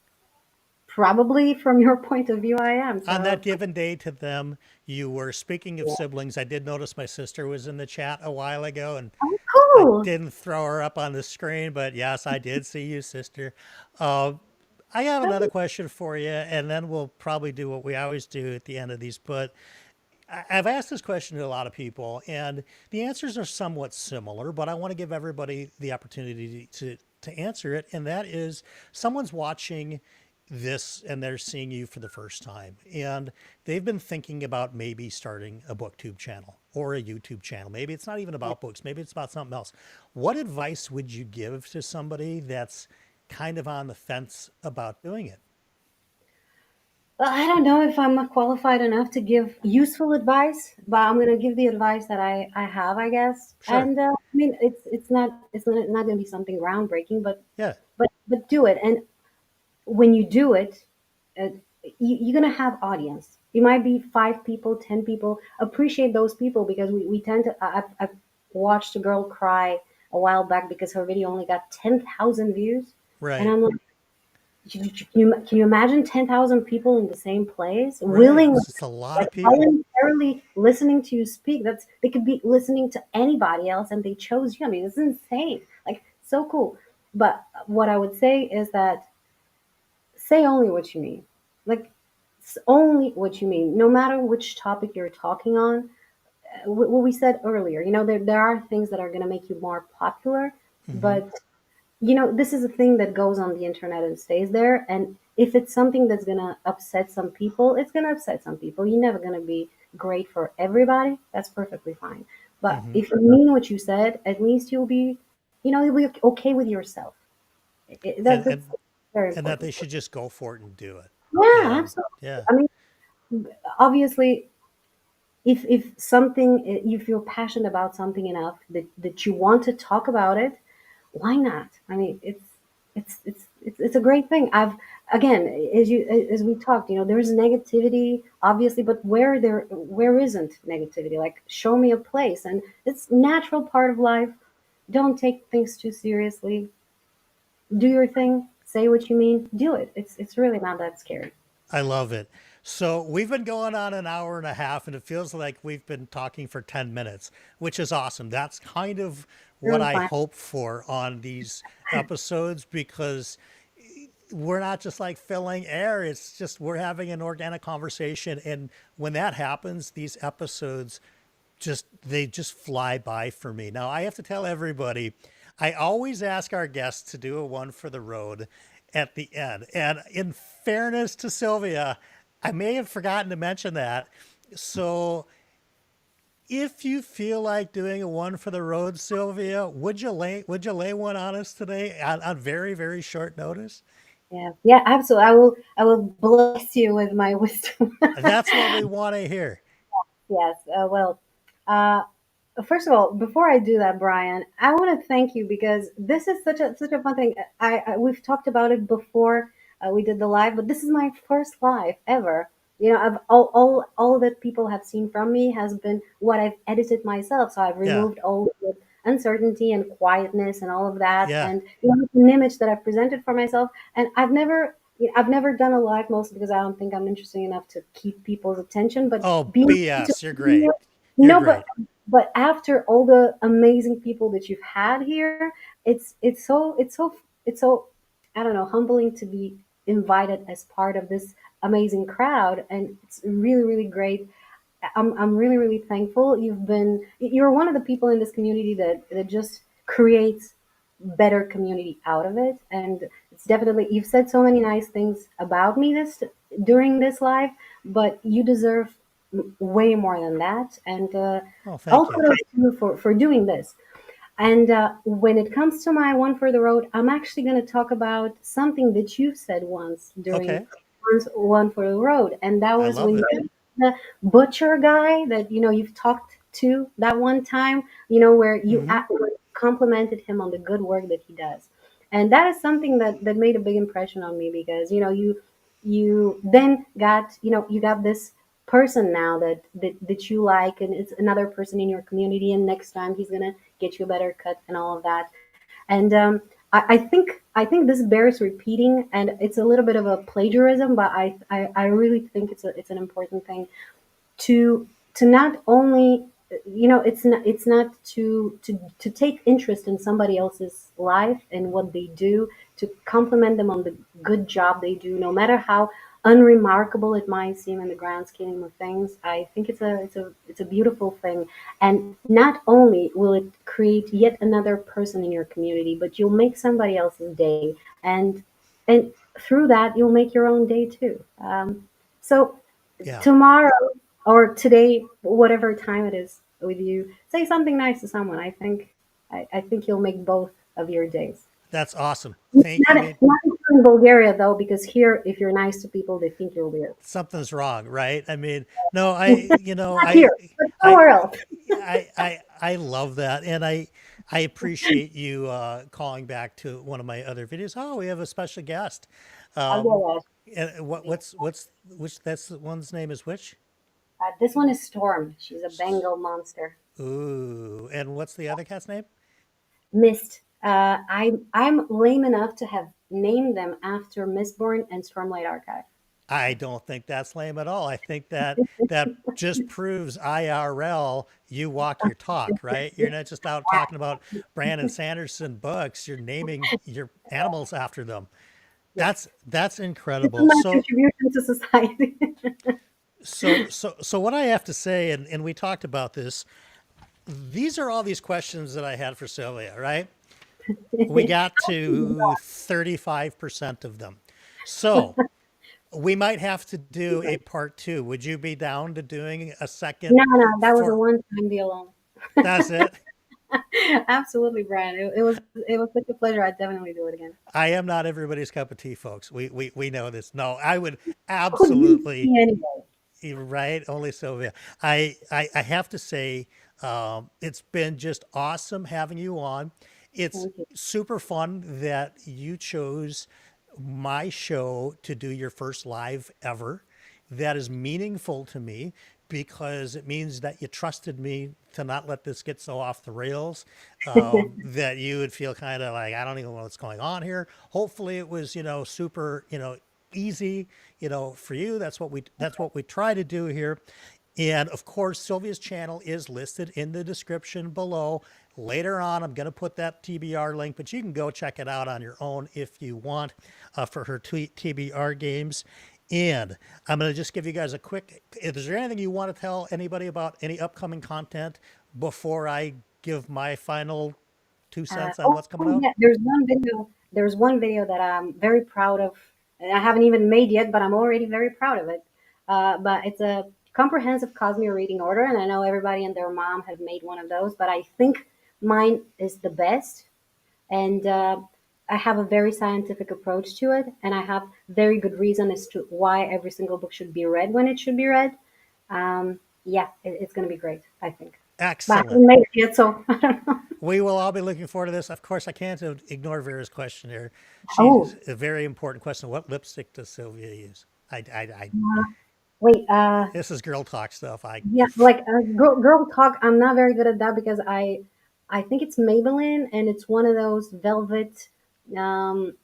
Probably from your point of view, I am. On that So, given day to them, you were speaking of yeah. siblings. I did notice my sister was in the chat a while ago, and Oh, I cool. didn't throw her up on the screen, but yes, I did see you, sister. Uh, I have another question for you, and then we'll probably do what we always do at the end of these. But I've asked this question to a lot of people, and the answers are somewhat similar, but I want to give everybody the opportunity to answer it. And that is someone's watching this and they're seeing you for the first time, and they've been thinking about maybe starting a BookTube channel or a YouTube channel. Maybe it's not even about books, maybe it's about something else. What advice would you give to somebody that's kind of on the fence about doing it? Well, I don't know if I'm qualified enough to give useful advice, but I'm gonna give the advice that I have, I guess. Sure. And I mean, it's not gonna be something groundbreaking, but Yeah. but do it. And when you do it, uh, you're gonna have audience. It might be 5 people, 10 people. Appreciate those people because we tend to. I've watched a girl cry a while back because her video only got 10,000 views, and Right. I'm like, can you imagine 10,000 people in the same place, Right. willingly, It's a lot like of people. voluntarily listening to you speak? They could be listening to anybody else, and they chose you. I mean, it's insane. Like so cool. But what I would say is that say only what you mean. Like only what you mean, no matter which topic you're talking on. What we said earlier, there are things that are going to make you more popular, Hmm. but this is a thing that goes on the internet and stays there. And if it's something that's going to upset some people, it's going to upset some people. You're never going to be great for everybody. That's perfectly fine. But Hmm. if you mean what you said, at least you'll be okay with yourself. And That's very and that important. they should just go for it and do it. Yeah, And absolutely. yeah, I mean, obviously, if something, if you're passionate about something enough that you want to talk about it, why not? I mean, it's a great thing. Again, as we talked, there's negativity obviously, but where isn't negativity? Like, show me a place, and it's natural part of life. Don't take things too seriously. Do your thing. Say what you mean. Do it. It's really not that scary. I love it. So we've been going on an hour and a half, and it feels like we've been talking for 10 minutes, which is awesome. That's kind of what Really I fine. hope for on these episodes because we're not just like filling air. It's just we're having an organic conversation. And when that happens, these episodes they just fly by for me. Now I have to tell everybody, I always ask our guests to do a one for the road at the end. And in fairness to Silvia, I may have forgotten to mention that. So if you feel like doing a one for the road, Sylvia, would you lay one on us today on very, very short notice? Yeah, yeah, absolutely. I will bless you with my wisdom. That's what we want to hear. Yes. Well, uh, first of all, before I do that, Brian, I want to thank you because this is such a fun thing. We've talked about it before. We did the live, but this is my first live ever. I've all that people have seen from me has been what I've edited myself. So I've Yeah. removed all the uncertainty and quietness and all of that, Yeah. and it's an image that I've presented for myself. And I've never done a live, mostly because I don't think I'm interesting enough to keep people's attention. But Oh, being BS. You're great. You're no, but great. but after all the amazing people that you've had here, it's so I don't know, humbling to be invited as part of this amazing crowd, and it's really really great. I'm really really thankful. You're one of the people in this community that just creates better community out of it, and it's definitely, you've said so many nice things about me this during this live, but you deserve way more than that. And Oh, all thank you. kudos to you for doing this. And when it comes to my one for the road, I'm actually going to talk about something that you said once during Okay. one for the road, and that I was love when it. you the butcher guy that you've talked to that one time, where you Hmm. complimented him on the good work that he does. And that is something that made a big impression on me because you then got you got this person now that you like, and it's another person in your community, and next time he's gonna get you a better cut and all of that. And I think this bears repeating, and it's a little bit of a plagiarism, but I really think it's an important thing to not only, it's not to take interest in somebody else's life and what they do, to compliment them on the good job they do, no matter how unremarkable it might seem in the grand scheme of things. I think it's a beautiful thing. And not only will it create yet another person in your community, but you'll make somebody else's day, and through that you'll make your own day too. So Yeah. tomorrow or today, whatever time it is with you, say something nice to someone. I think you'll make both of your days. That's awesome. Thank you. I mean, Not in Bulgaria though, because here, if you're nice to people, they think you're weird. something's wrong, right? I mean, no, Not here, but I, somewhere else. I love that, and I appreciate you calling back to one of my other videos. Oh, we have a special guest. I'll Um, go ask. and what's which? That's the one's name is which? This one is Storm. She's a Bengal monster. Ooh, and what's the other cat's name? Mist. I'm lame enough to have named them after Mistborn and Stormlight Archive. I don't think that's lame at all. I think that that just proves IRL you walk your talk, right? You're not just out talking about Brandon Sanderson books. You're naming your animals after them. Yes, That's this is incredible. my contribution to society. So what I have to say, and we talked about this, these are all these questions that I had for Sylvia, right? We got to 35% of them. So we might have to do a part two. Would you be down to doing a second No, no, that was a for one-time deal. that's it? Absolutely, Brian. It was such a pleasure. I'd definitely do it again. I am not everybody's cup of tea, folks. We know this. No, I would Who do you absolutely. see anyway? You're right, only Sylvia. I have to say, it's been just awesome having you on. It's Thank you. super fun that you chose my show to do your first live ever. That is meaningful to me because it means that you trusted me to not let this get so off the rails, that you would feel kind of like, I don't even know what's going on here. Hopefully it was, super, easy, for you. That's what we try to do here. And of course, Sylvia's channel is listed in the description below. Later on, I'm going to put that TBR link, but you can go check it out on your own if you want, for her TBR games. And I'm going to just give you guys a quick, is there anything you want to tell anybody about any upcoming content before I give my final 2 cents on what's coming out? Yeah, there's one video. There's one video that I'm very proud of, and I haven't even made yet, but I'm already very proud of it. But it's a comprehensive Cosmere reading order, and I know everybody and their mom have made one of those, but I think mine is the best. And I have a very scientific approach to it, and I have very good reason as to why every single book should be read when it should be read. Yeah, it's going to be great, I think. But I Excellent. haven't made it yet, so I don't know. We will all be looking forward to this. Of course, I can't ignore Vera's question here. Oh, She's a very important question. What lipstick does Sylvia use? wait. This is girl talk stuff. Yeah, like girl talk. I'm not very good at that because I think it's Maybelline, and it's one of those velvet um,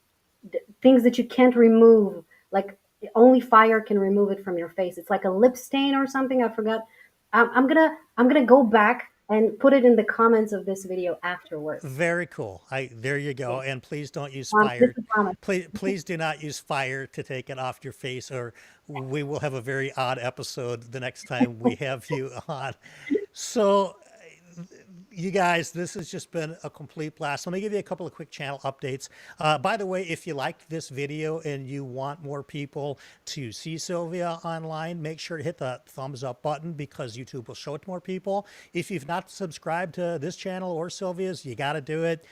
things that you can't remove. Like only fire can remove it from your face. It's like a lip stain or something. I forgot. I'm gonna go back and put it in the comments of this video afterwards. Very cool. There you go. And please don't use This fire. is a promise. Please do not use fire to take it off your face, or we will have a very odd episode the next time we have you on. So you guys, this has just been a complete blast. Let me give you a couple of quick channel updates. By the way, if you liked this video and you want more people to see Silvia online, make sure to hit the thumbs up button because YouTube will show it to more people. If you've not subscribed to this channel or Silvia's, you got to do it.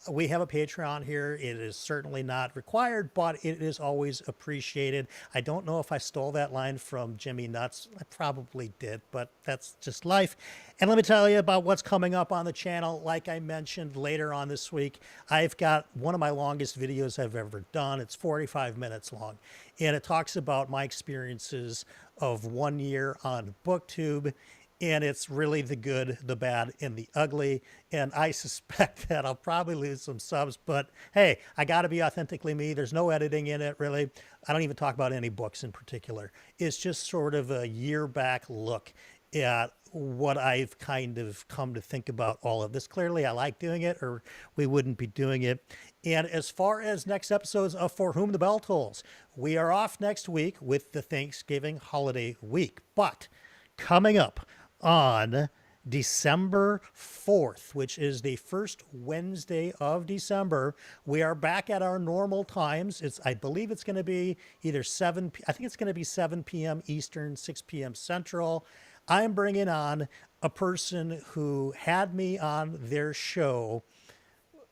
We have a Patreon here. It is certainly not required, but it is always appreciated. I don't know if I stole that line from Jimmy Nuts. I probably did, but that's just life. And let me tell you about what's coming up on the channel. Like I mentioned later on this week, I've got one of my longest videos I've ever done. It's 45 minutes long. And it talks about my experiences of 1 year on BookTube. And it's really the good, the bad, and the ugly. And I suspect that I'll probably lose some subs. But hey, I got to be authentically me. There's no editing in it, really. I don't even talk about any books in particular. It's just sort of a year back look at what I've kind of come to think about all of this. Clearly, I like doing it, or we wouldn't be doing it. And as far as next episodes of For Whom the Bell Tolls, we are off next week with the Thanksgiving holiday week. But coming up on December 4th, which is the first Wednesday of December, we are back at our normal times. I believe it's going to be either I think it's going to be 7 p.m. Eastern, 6 p.m. Central. I'm bringing on a person who had me on their show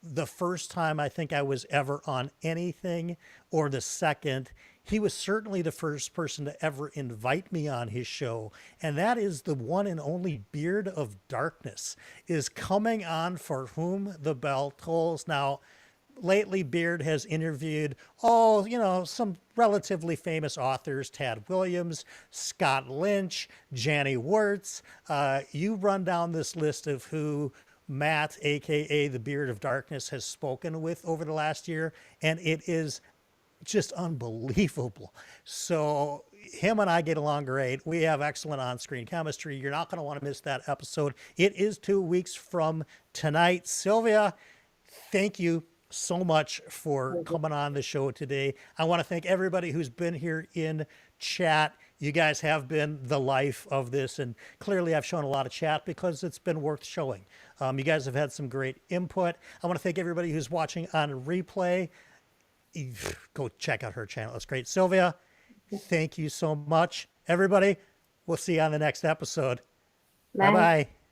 the first time I think I was ever on anything, or the second. He was certainly the first person to ever invite me on his show, and that is the one and only Beard of Darkness is coming on For Whom the Bell Tolls. Now, lately, Beard has interviewed, some relatively famous authors, Tad Williams, Scott Lynch, Janny Wirtz. You run down this list of who Matt, aka the Beard of Darkness, has spoken with over the last year, and it is just unbelievable. So him and I get along great. We have excellent on-screen chemistry. You're not going to want to miss that episode. It is 2 weeks from tonight. Silvia, thank you so much for coming on the show today. I want to thank everybody who's been here in chat. You guys have been the life of this, and clearly I've shown a lot of chat because it's been worth showing. You guys have had some great input. I want to thank everybody who's watching on replay. Go check out her channel. It's great. Silvia, thank you so much. Everybody, we'll see you on the next episode. Bye. Bye-bye.